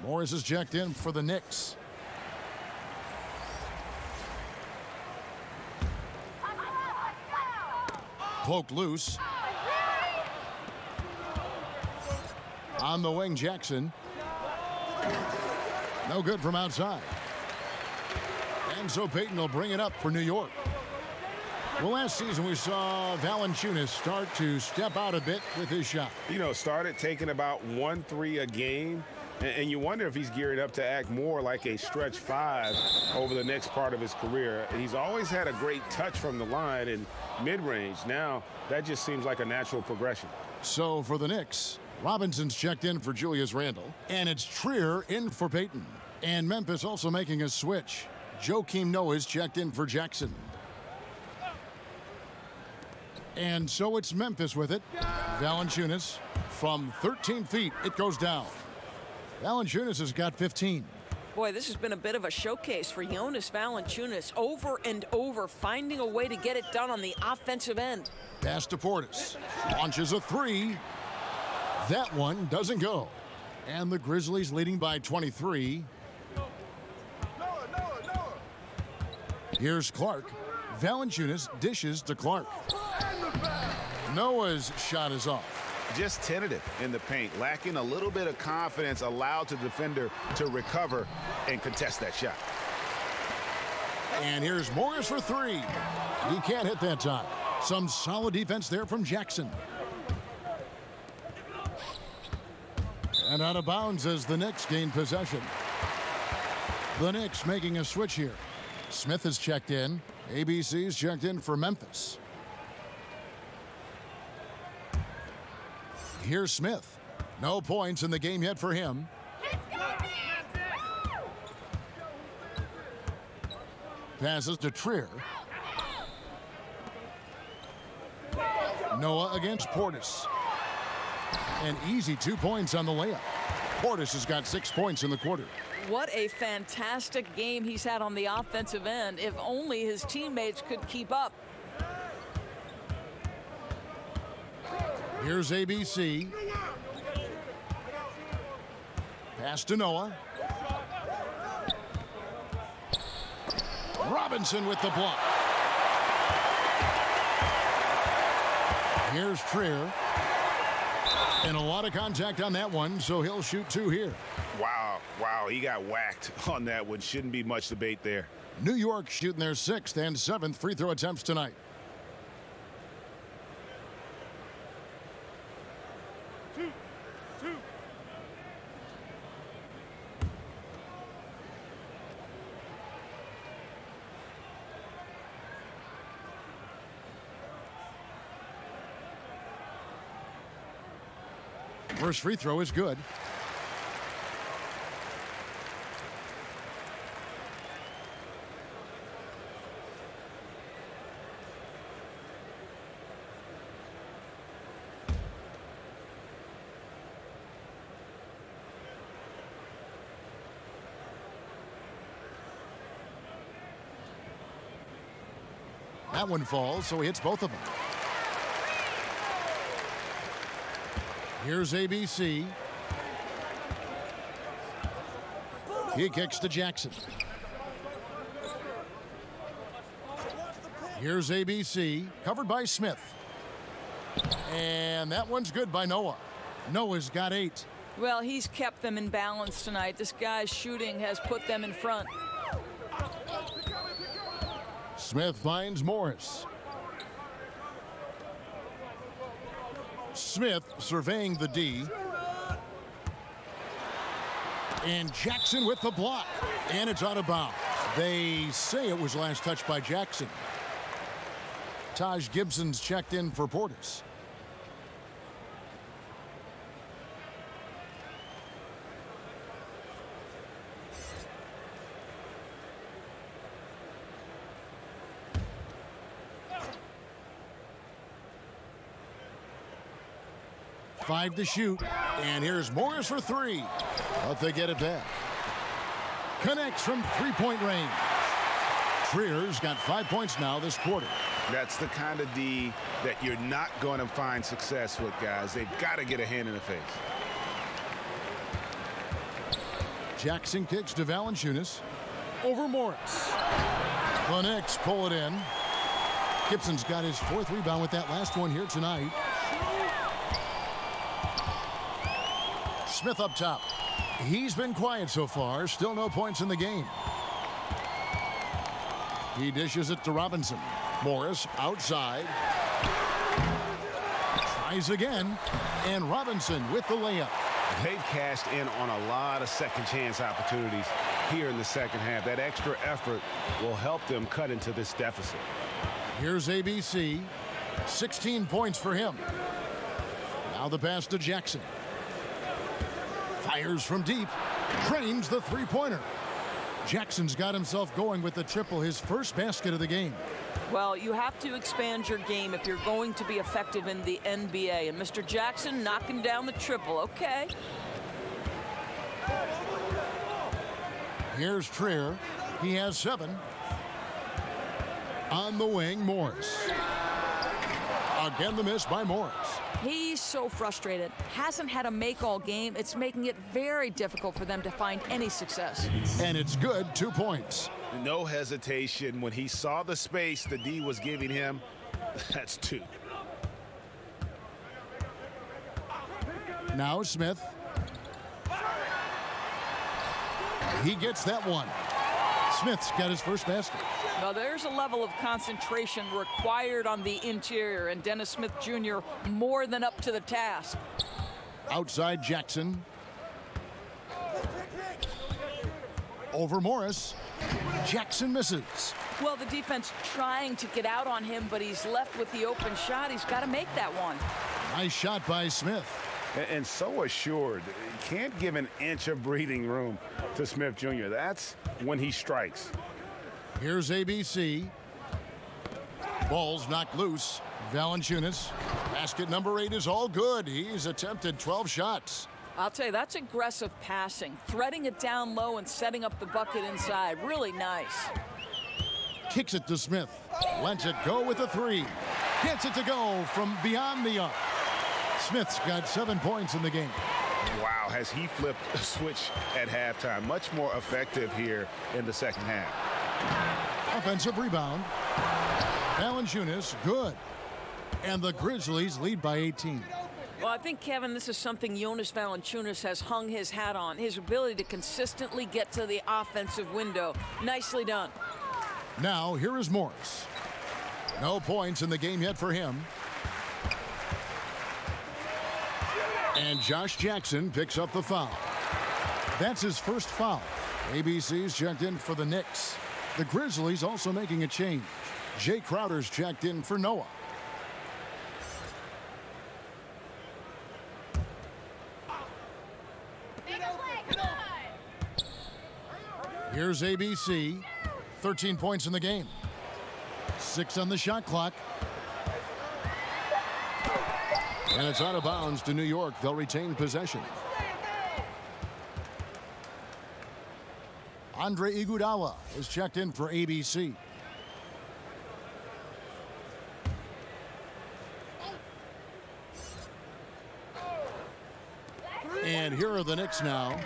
Morris is checked in for the Knicks. Poked loose. On the wing, Jackson. No good from outside. And so Payton will bring it up for New York. Well, last season we saw Valanciunas start to step out a bit with his shot. You know, started taking about 1-3 a game. And you wonder if he's geared up to act more like a stretch 5 over the next part of his career. He's always had a great touch from the line and mid-range. Now, that just seems like a natural progression. So for the Knicks, Robinson's checked in for Julius Randle. And it's Trier in for Payton. And Memphis also making a switch. Joakim Noah's checked in for Jackson. And so it's Memphis with it. Valanciunas from 13 feet. It goes down. Valanciunas has got 15. Boy, this has been a bit of a showcase for Jonas Valanciunas, over and over, finding a way to get it done on the offensive end. Pass to Portis. Launches a 3. That one doesn't go. And the Grizzlies leading by 23. Here's Clark. Valanciunas dishes to Clark. Noah's shot is off. Just tentative in the paint, lacking a little bit of confidence, allowed the defender to recover and contest that shot. And here's Morris for three. He can't hit that time. Some solid defense there from Jackson. And out of bounds as the Knicks gain possession. The Knicks making a switch here. Smith is checked in. ABC's checked in for Memphis. Here's Smith. No points in the game yet for him. Passes to Trier. Noah against Portis. An easy 2 points on the layup. Portis has got 6 points in the quarter. What a fantastic game he's had on the offensive end. If only his teammates could keep up. Here's ABC. Pass to Noah. Robinson with the block. Here's Trier. And a lot of contact on that one, so he'll shoot 2 here. Wow, he got whacked on that one. Shouldn't be much debate there. New York shooting their 6th and 7th free throw attempts tonight. First free throw is good. That one falls, so he hits both of them. Here's ABC. He kicks to Jackson. Here's ABC, covered by Smith. And that one's good by Noah. Noah's got 8. Well, he's kept them in balance tonight. This guy's shooting has put them in front. Smith finds Morris. Smith surveying the D. And Jackson with the block. And it's out of bounds. They say it was last touched by Jackson. Taj Gibson's checked in for Portis. Five to shoot, and here's Morris for 3. But they get it back. Connects from three-point range. Trier's got 5 points now this quarter. That's the kind of D that you're not going to find success with, guys. They've got to get a hand in the face. Jackson kicks to Valanciunas. Over Morris. The Knicks pull it in. Gibson's got his 4th rebound with that last one here tonight. Smith up top. He's been quiet so far. Still no points in the game. He dishes it to Robinson. Morris outside. Tries again. And Robinson with the layup. They've cashed in on a lot of second chance opportunities here in the second half. That extra effort will help them cut into this deficit. Here's ABC. 16 points for him. Now the pass to Jackson. Fires from deep. Drains the three-pointer. Jackson's got himself going with the triple, his first basket of the game. Well, you have to expand your game if you're going to be effective in the NBA. And Mr. Jackson knocking down the triple. Okay. Here's Trier. He has 7. On the wing, Morris. Again, the miss by Morris. He's so frustrated. Hasn't had a make all game. It's making it very difficult for them to find any success. And it's good. 2 points. No hesitation. When he saw the space the D was giving him, that's 2. Now Smith. He gets that one. Smith's got his first basket. Now there's a level of concentration required on the interior, and Dennis Smith Jr. more than up to the task. Outside Jackson. Over Morris. Jackson misses. Well, the defense trying to get out on him, but he's left with the open shot. He's got to make that one. Nice shot by Smith. And so assured. Can't give an inch of breathing room to Smith Jr. That's when he strikes. Here's ABC. Ball's knocked loose. Valanciunas. Basket number 8 is all good. He's attempted 12 shots. I'll tell you, that's aggressive passing. Threading it down low and setting up the bucket inside. Really nice. Kicks it to Smith. Lets it go with a 3. Gets it to go from beyond the arc. Smith's got 7 points in the game. Wow, has he flipped a switch at halftime. Much more effective here in the second half. Offensive rebound. Valanciunas, good. And the Grizzlies lead by 18. Well, I think, Kevin, this is something Jonas Valanciunas has hung his hat on. His ability to consistently get to the offensive window. Nicely done. Now, here is Morris. No points in the game yet for him. And Josh Jackson picks up the foul. That's his first foul. ABC's checked in for the Knicks. The Grizzlies also making a change. Jay Crowder's checked in for Noah. Here's ABC. 13 points in the game. 6 on the shot clock. And it's out of bounds to New York. They'll retain possession. Andre Iguodala is checked in for ABC. And here are the Knicks now.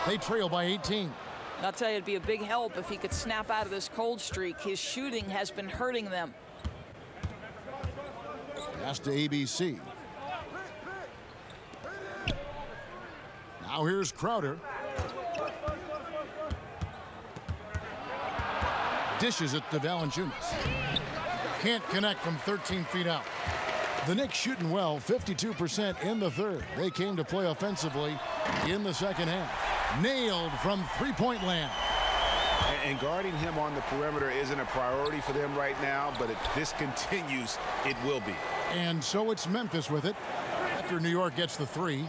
They trail by 18. I'll tell you, it'd be a big help if he could snap out of this cold streak. His shooting has been hurting them. Pass to ABC. Now here's Crowder. Dishes it to Valanciunas. Can't connect from 13 feet out. The Knicks shooting well, 52% in the third. They came to play offensively in the second half. Nailed from three-point land. And guarding him on the perimeter isn't a priority for them right now, but if this continues, it will be. And so it's Memphis with it after New York gets the 3.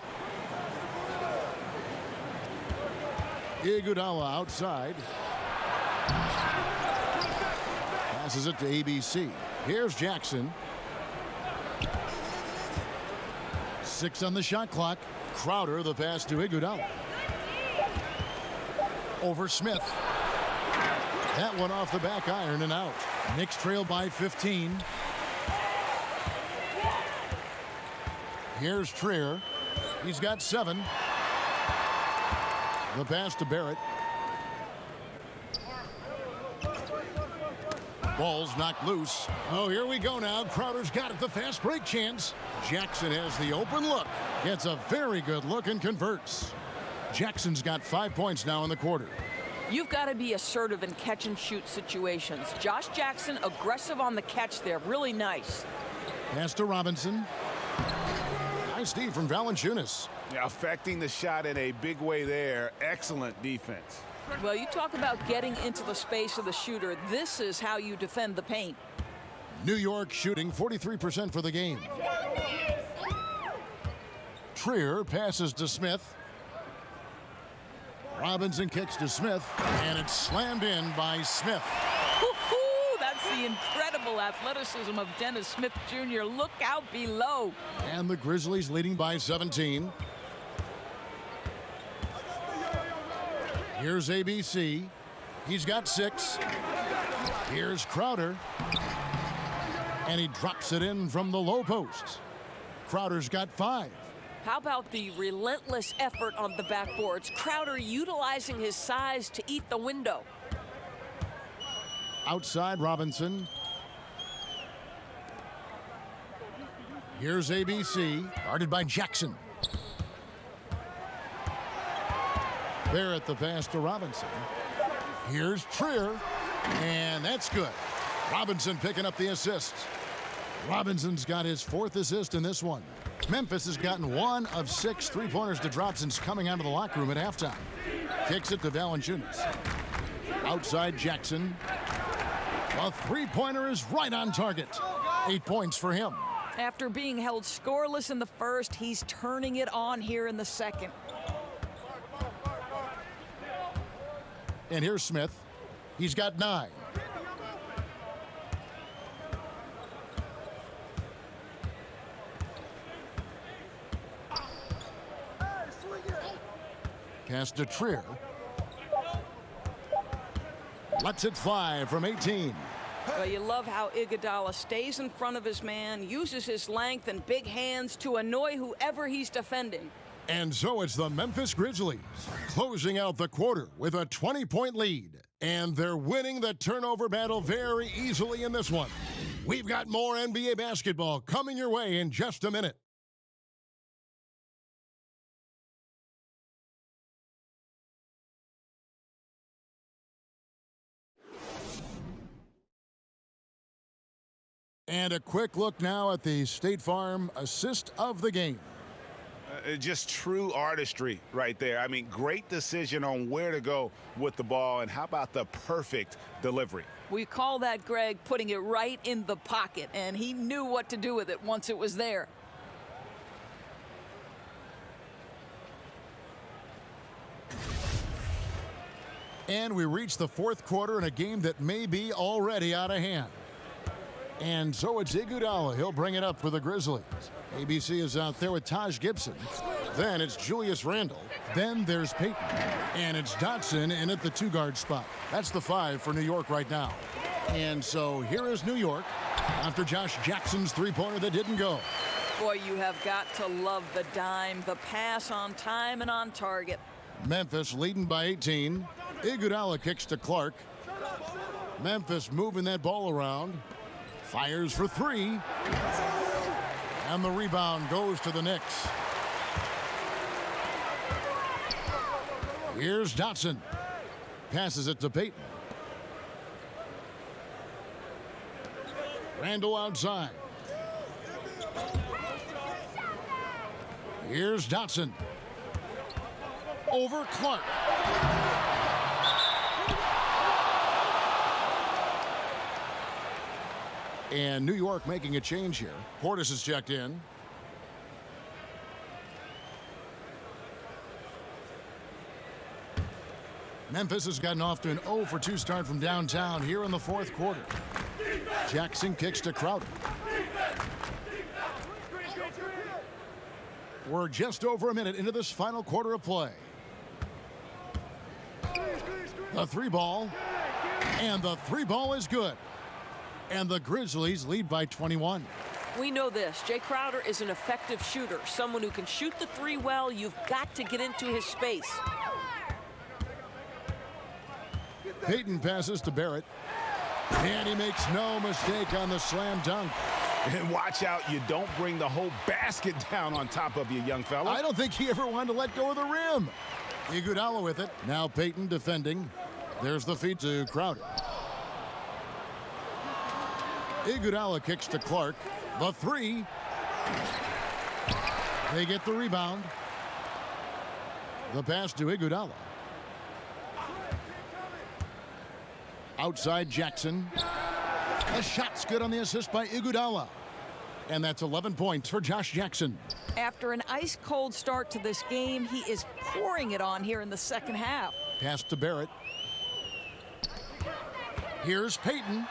Iguodala outside. Passes it to ABC. Here's Jackson. 6 on the shot clock. Crowder, the pass to Iguodala. Over Smith. That one off the back iron and out. Knicks trail by 15. Here's Trier. He's got 7. The pass to Barrett. Ball's knocked loose. Oh, here we go now. Crowder's got it. The fast break chance. Jackson has the open look. Gets a very good look and converts. Jackson's got 5 points now in the quarter. You've got to be assertive in catch and shoot situations. Josh Jackson aggressive on the catch there. Really nice. Pass to Robinson. Nice D from Valanciunas. Yeah, affecting the shot in a big way there. Excellent defense. Well, you talk about getting into the space of the shooter. This is how you defend the paint. New York shooting 43% for the game. Trier passes to Smith. Robinson kicks to Smith, and it's slammed in by Smith. That's the incredible athleticism of Dennis Smith Jr. Look out below. And the Grizzlies leading by 17. Here's ABC. He's got 6. Here's Crowder. And he drops it in from the low post. Crowder's got 5. How about the relentless effort on the backboards? Crowder utilizing his size to eat the window. Outside Robinson. Here's ABC, guarded by Jackson. Barrett the pass to Robinson. Here's Trier, and that's good. Robinson picking up the assist. Robinson's got his 4th assist in this one. Memphis has gotten 1 of 6 three-pointers to drop since coming out of the locker room at halftime. Kicks it to Valanciunas. Outside Jackson. A three-pointer is right on target. 8 points for him. After being held scoreless in the first, he's turning it on here in the second. And here's Smith. He's got 9. Pass to Trier. Lets it fly from 18. Well, you love how Iguodala stays in front of his man, uses his length and big hands to annoy whoever he's defending. And so it's the Memphis Grizzlies closing out the quarter with a 20-point lead. And they're winning the turnover battle very easily in this one. We've got more NBA basketball coming your way in just a minute. And a quick look now at the State Farm assist of the game. Just true artistry right there. I mean, great decision on where to go with the ball, and how about the perfect delivery? We call that, Greg, putting it right in the pocket, and he knew what to do with it once it was there. And we reach the 4th quarter in a game that may be already out of hand. And so it's Iguodala. He'll bring it up for the Grizzlies. ABC is out there with Taj Gibson. Then it's Julius Randle. Then there's Payton. And it's Dotson in at the 2-guard spot. That's the 5 for New York right now. And so here is New York after Josh Jackson's three-pointer that didn't go. Boy, you have got to love the dime, the pass on time and on target. Memphis leading by 18. Iguodala kicks to Clark. Memphis moving that ball around. Fires for 3. And the rebound goes to the Knicks. Here's Dotson. Passes it to Payton. Randle outside. Here's Dotson. Over Clark. And New York making a change here. Portis is checked in. Memphis has gotten off to an 0 for 2 start from downtown here in the 4th quarter. Jackson kicks to Crowder. We're just over a minute into this final quarter of play. The 3-ball. And the 3-ball is good. And the Grizzlies lead by 21. We know this. Jay Crowder is an effective shooter. Someone who can shoot the 3 well. You've got to get into his space. Payton passes to Barrett. And he makes no mistake on the slam dunk. And watch out, you don't bring the whole basket down on top of you, young fella. I don't think he ever wanted to let go of the rim. Iguodala with it. Now Payton defending. There's the feed to Crowder. Iguodala kicks to Clark. The 3. They get the rebound. The pass to Iguodala. Outside Jackson. A shot's good on the assist by Iguodala. And that's 11 points for Josh Jackson. After an ice-cold start to this game, he is pouring it on here in the second half. Pass to Barrett. Here's Payton.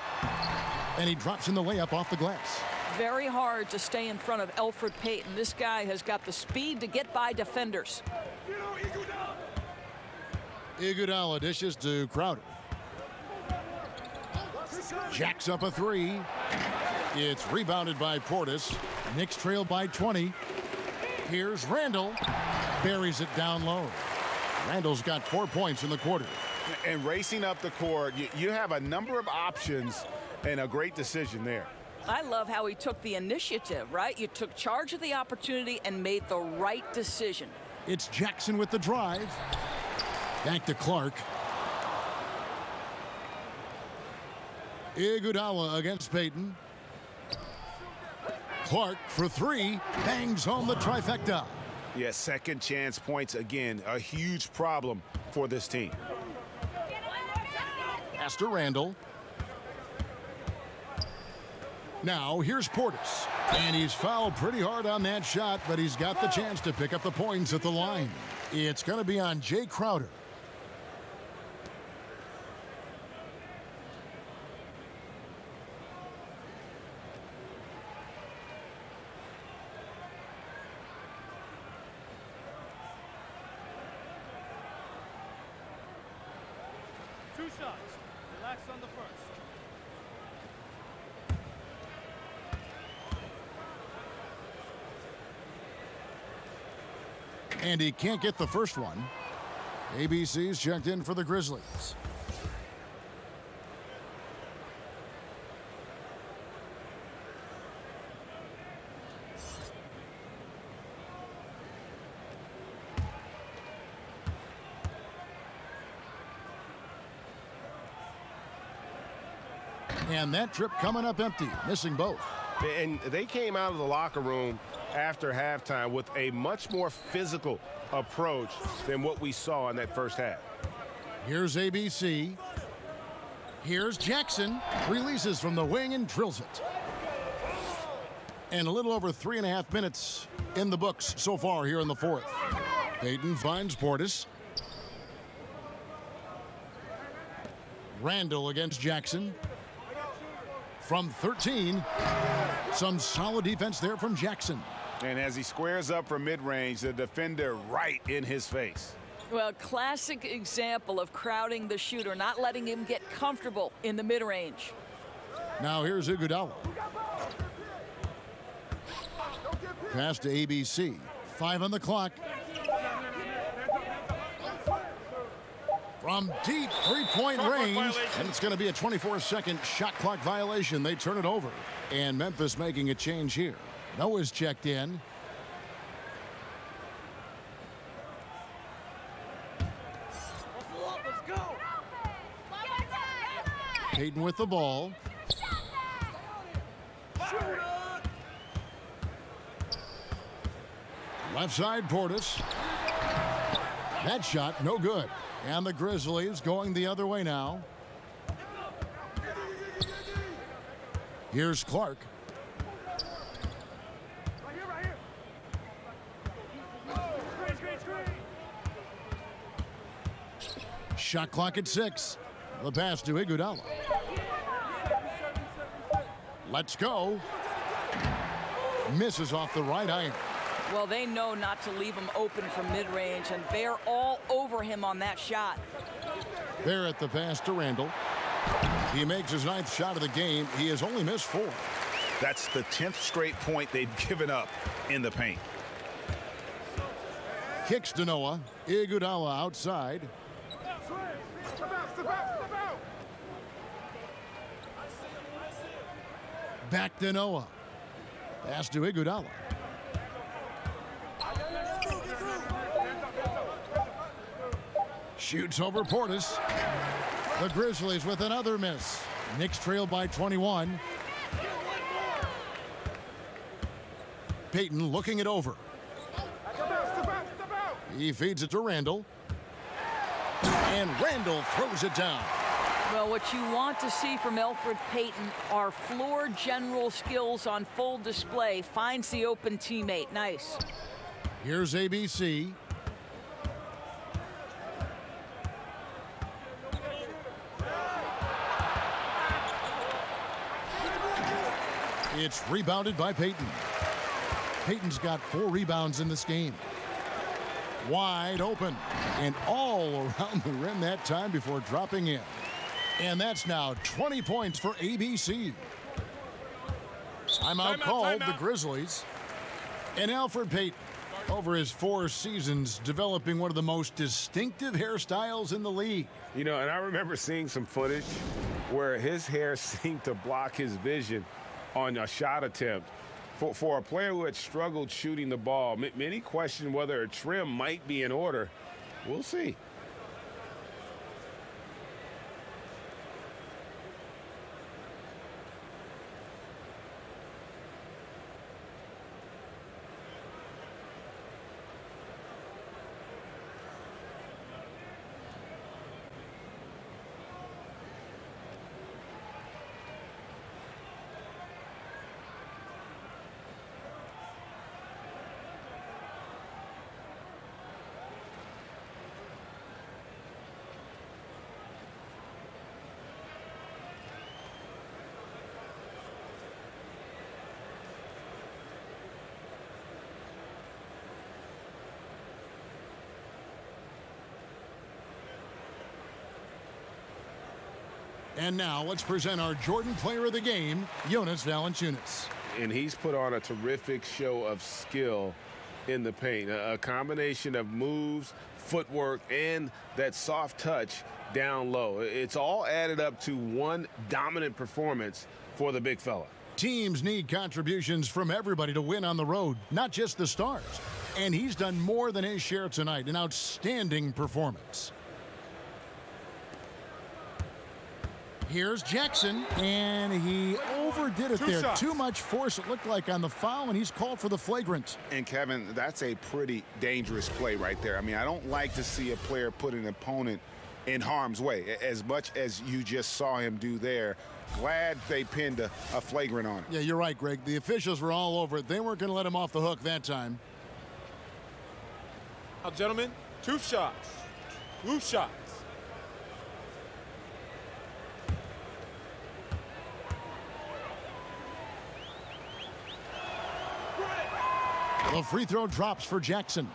And he drops in the layup off the glass. Very hard to stay in front of Elfrid Payton. This guy has got the speed to get by defenders. Iguodala dishes to Crowder. Jacks up a 3. It's rebounded by Portis. Knicks trail by 20. Here's Randle. Buries it down low. Randle's got 4 points in the quarter. And racing up the court, you have a number of options and a great decision there. I love how he took the initiative, right? You took charge of the opportunity and made the right decision. It's Jackson with the drive. Back to Clark. Iguodala against Payton. Clark for three. Bangs home the trifecta. Yeah, second chance points again. A huge problem for this team. Pass to Randall. Now here's Portis. And he's fouled pretty hard on that shot, but he's got the chance to pick up the points at the line. It's going to be on Jay Crowder. Two shots. Relax on the first. And he can't get the first one. ABC's checked in for the Grizzlies. And that trip coming up empty, missing both. And they came out of the locker room after halftime with a much more physical approach than what we saw in that first half. Here's ABC. Here's Jackson. Releases from the wing and drills it. And a little over 3.5 minutes in the books so far here in the fourth. Payton finds Portis. Randall against Jackson. From 13, some solid defense there from Jackson. And as he squares up for mid-range, the defender right in his face. Well, classic example of crowding the shooter, not letting him get comfortable in the mid-range. Now here's Iguodala. Pass to ABC. 5 on the clock. From deep three-point range, and it's going to be a 24-second shot clock violation. They turn it over, and Memphis making a change here. Noah's checked in. Let's go. Payton with the ball. Left side, Portis. That shot, no good. And the Grizzlies going the other way now. Here's Clark. Shot clock at 6. The pass to Iguodala. Let's go. Misses off the right iron. Well, they know not to leave him open from mid-range, and they're all over him on that shot. There at the pass to Randall. He makes his 9th shot of the game. He has only missed 4. That's the 10th straight point they've given up in the paint. Kicks to Noah. Iguodala outside. Back to Noah. Pass to Iguodala. Shoots over Portis. The Grizzlies with another miss. Knicks trail by 21. Payton looking it over. He feeds it to Randall. And Randall throws it down. Well, what you want to see from Elfrid Payton are floor general skills on full display. Finds the open teammate. Nice. Here's ABC. It's rebounded by Payton. Payton's got 4 rebounds in this game. Wide open and all around the rim that time before dropping in. And that's now 20 points for ABC. Timeout called the Grizzlies. And Elfrid Payton, over his 4 seasons, developing one of the most distinctive hairstyles in the league. You know, and I remember seeing some footage where his hair seemed to block his vision on a shot attempt. For a player who had struggled shooting the ball, many question whether a trim might be in order. We'll see. And now let's present our Jordan Player of the Game, Jonas Valanciunas. And he's put on a terrific show of skill in the paint. A combination of moves, footwork, and that soft touch down low. It's all added up to one dominant performance for the big fella. Teams need contributions from everybody to win on the road, not just the stars. And he's done more than his share tonight. An outstanding performance. Here's Jackson, and he overdid it there. Shots. Too much force, it looked like, on the foul, and he's called for the flagrant. And, Kevin, that's a pretty dangerous play right there. I mean, I don't like to see a player put an opponent in harm's way, as much as you just saw him do there. Glad they pinned a flagrant on him. Yeah, you're right, Greg. The officials were all over it. They weren't going to let him off the hook that time. Now, gentlemen, 2 shots. Loose shots. The free throw drops for Jackson.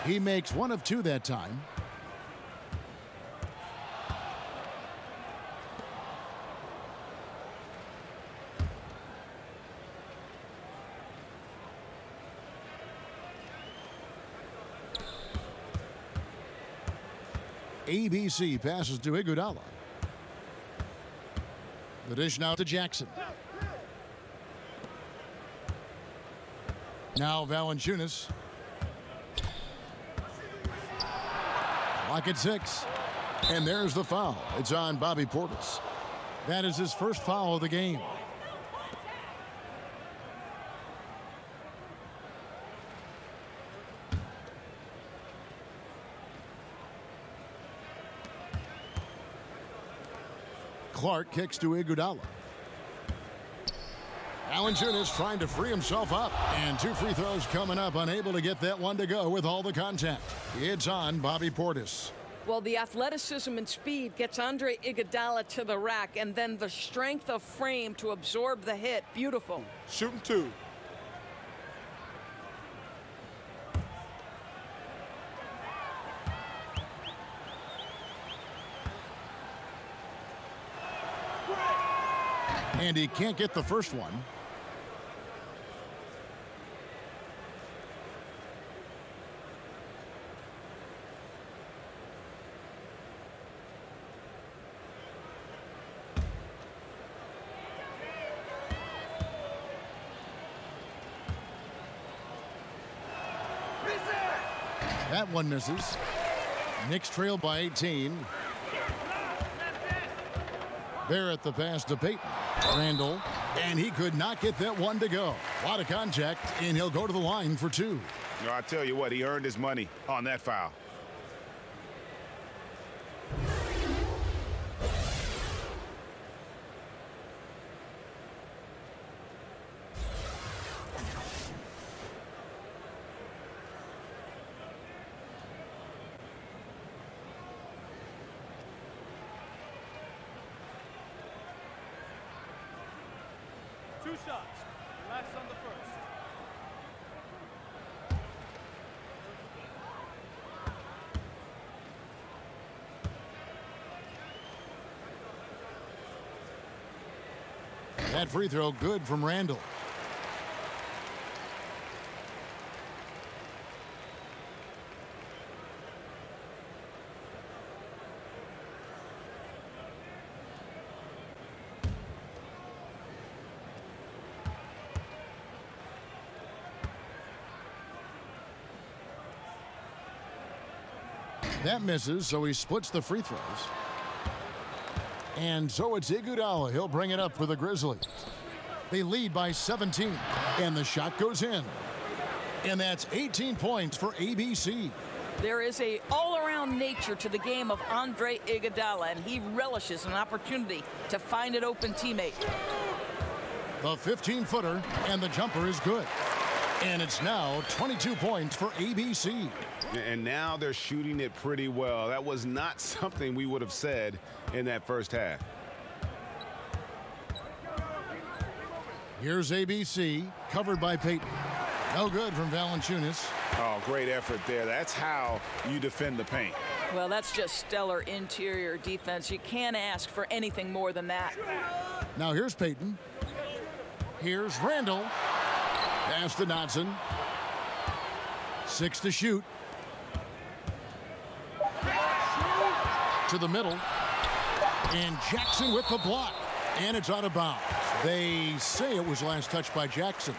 He makes 1 of 2 that time. ABC passes to Iguodala. The dish now to Jackson. Now Valanciunas. Clock at 6. And there's the foul. It's on Bobby Portis. That is his first foul of the game. Clark kicks to Iguodala. Valanciunas trying to free himself up. And 2 free throws coming up. Unable to get that one to go with all the contact. It's on Bobby Portis. Well, the athleticism and speed gets Andre Iguodala to the rack, and then the strength of frame to absorb the hit. Beautiful. Shooting 2. And he can't get the first one. That one misses. Knicks trail by 18. Barrett the pass to Payton. Randall, and he could not get that one to go. A lot of contact, and he'll go to the line for 2. No, I tell you what, he earned his money on that foul. Two shots. Relax on the first. That free throw good from Randall. That misses, so he splits the free throws. And so it's Iguodala. He'll bring it up for the Grizzlies. They lead by 17, and the shot goes in. And that's 18 points for ABC. There is a all-around nature to the game of Andre Iguodala, and he relishes an opportunity to find an open teammate. The 15-footer, and the jumper is good. And it's now 22 points for ABC. And now they're shooting it pretty well. That was not something we would have said in that first half. Here's ABC, covered by Payton. No good from Valanciunas. Oh, great effort there. That's how you defend the paint. Well, that's just stellar interior defense. You can't ask for anything more than that. Now here's Payton. Here's Randall. Pass to Dotson. 6 to shoot. To the middle. And Jackson with the block. And it's out of bounds. They say it was last touched by Jackson.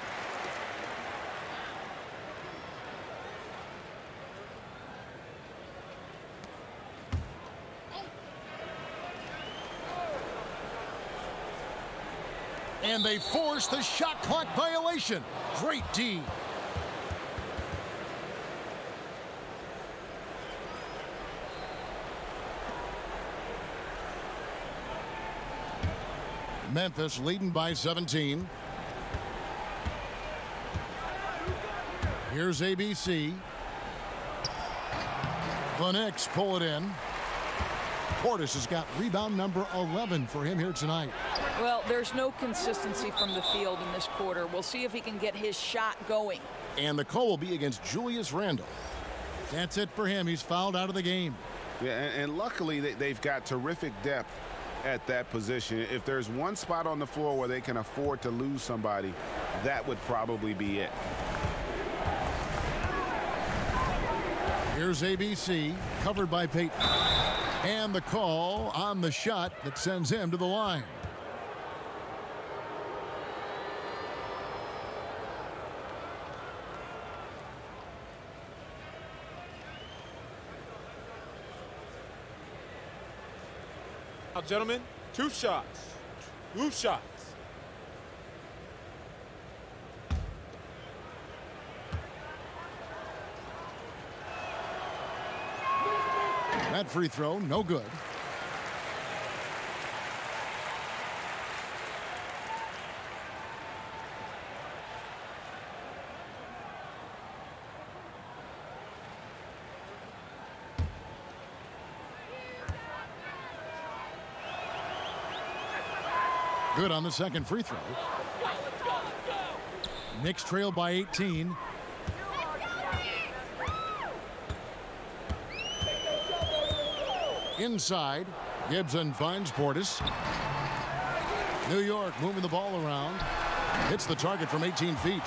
And they force the shot clock violation. Great D. Memphis leading by 17. Here's ABC. The Knicks pull it in. Portis has got rebound number 11 for him here tonight. Well, there's no consistency from the field in this quarter. We'll see if he can get his shot going. And the call will be against Julius Randle. That's it for him. He's fouled out of the game. Yeah, and luckily they've got terrific depth at that position. If there's one spot on the floor where they can afford to lose somebody, that would probably be it. Here's ABC, covered by Payton. And the call on the shot that sends him to the line. Now, gentlemen, 2 shots. 2 shots. That free throw, no good. Good on the second free throw. Knicks trail by 18. Inside, Gibson finds Portis. New York moving the ball around. Hits the target from 18 feet.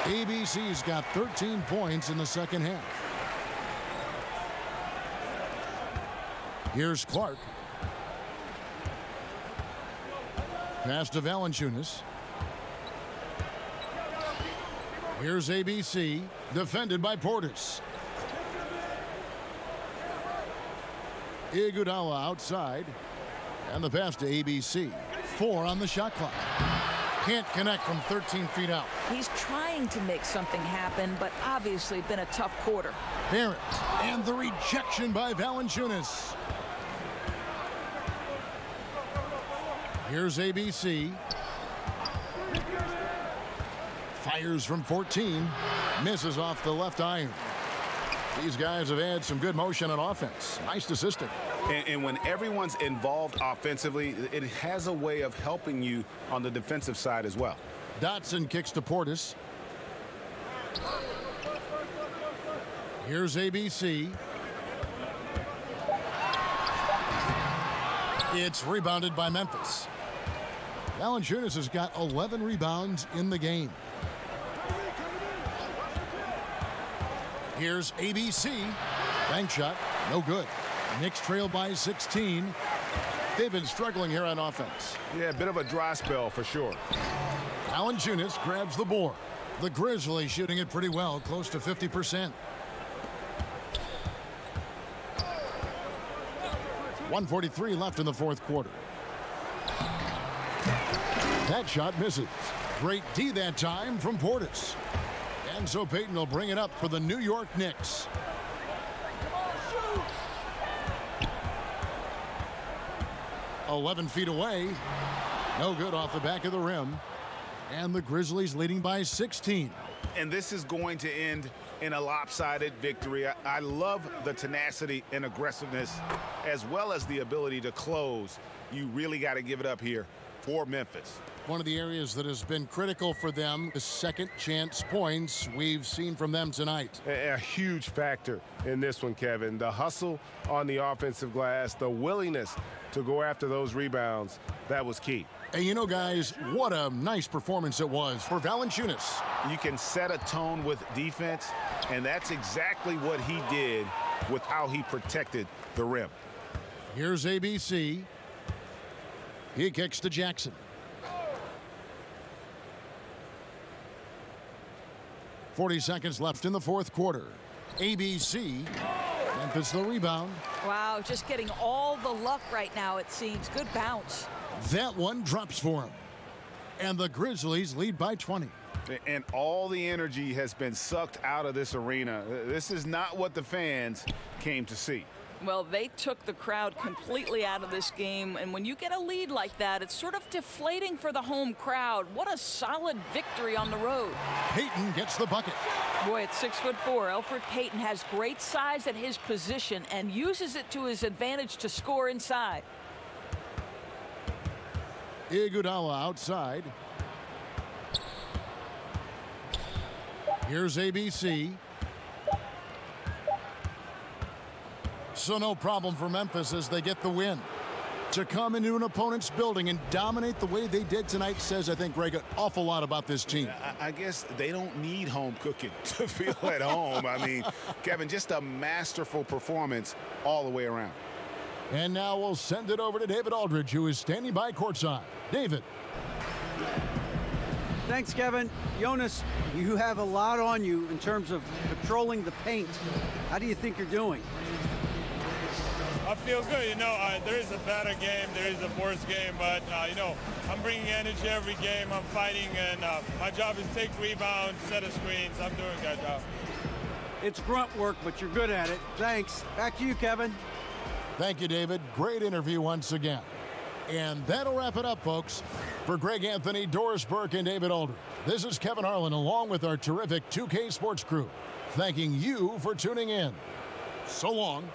ABC's got 13 points in the second half. Here's Clark. Pass to Valanciunas. Here's ABC, defended by Portis. Iguodala outside. And the pass to ABC. 4 on the shot clock. Can't connect from 13 feet out. He's trying to make something happen, but obviously been a tough quarter. Barrett. And the rejection by Valanciunas. Here's ABC. Fires from 14. Misses off the left iron. These guys have had some good motion on offense. Nice assisting. And when everyone's involved offensively, it has a way of helping you on the defensive side as well. Dotson kicks to Portis. Here's ABC. It's rebounded by Memphis. Valanciunas has got 11 rebounds in the game. Here's ABC. Bank shot, no good. Knicks trail by 16. They've been struggling here on offense. Yeah, a bit of a dry spell for sure. Valanciunas grabs the board. The Grizzlies shooting it pretty well, close to 50%. 1:43 left in the fourth quarter. That shot misses. Great D that time from Portis. And so Payton will bring it up for the New York Knicks. "11 feet away. No good off the back of the rim. And the Grizzlies leading by 16. And this is going to end in a lopsided victory. I love the tenacity and aggressiveness as well as the ability to close. You really got to give it up here for Memphis. One of the areas that has been critical for them, the second chance points we've seen from them tonight. A huge factor in this one, Kevin. The hustle on the offensive glass, the willingness to go after those rebounds, that was key. And you know, guys, what a nice performance it was for Valanciunas. You can set a tone with defense, and that's exactly what he did with how he protected the rim. Here's ABC. He kicks to Jackson. .40 seconds left in the fourth quarter. ABC. Memphis the rebound. Wow, just getting all the luck right now, it seems. Good bounce. That one drops for him. And the Grizzlies lead by 20. And all the energy has been sucked out of this arena. This is not what the fans came to see. Well, they took the crowd completely out of this game, and when you get a lead like that, it's sort of deflating for the home crowd. What a solid victory on the road. Payton gets the bucket. Boy, at 6'4", Elfrid Payton has great size at his position and uses it to his advantage to score inside. Iguodala outside. Here's ABC. So no problem for Memphis as they get the win. To come into an opponent's building and dominate the way they did tonight says, I think, Greg, an awful lot about this team. I guess they don't need home cooking to feel at home. I mean, Kevin, just a masterful performance all the way around. And now we'll send it over to David Aldridge, who is standing by courtside. David. Thanks, Kevin. Jonas, you have a lot on you in terms of patrolling the paint. How do you think you're doing? I feel good. You know, there is a better game, there is a worse game, but, you know, I'm bringing energy every game. I'm fighting, and my job is to take rebounds, set of screens. I'm doing a good job. It's grunt work, but you're good at it. Thanks. Back to you, Kevin. Thank you, David. Great interview once again. And that'll wrap it up, folks. For Greg Anthony, Doris Burke, and David Aldridge, this is Kevin Harlan along with our terrific 2K Sports crew, thanking you for tuning in. So long.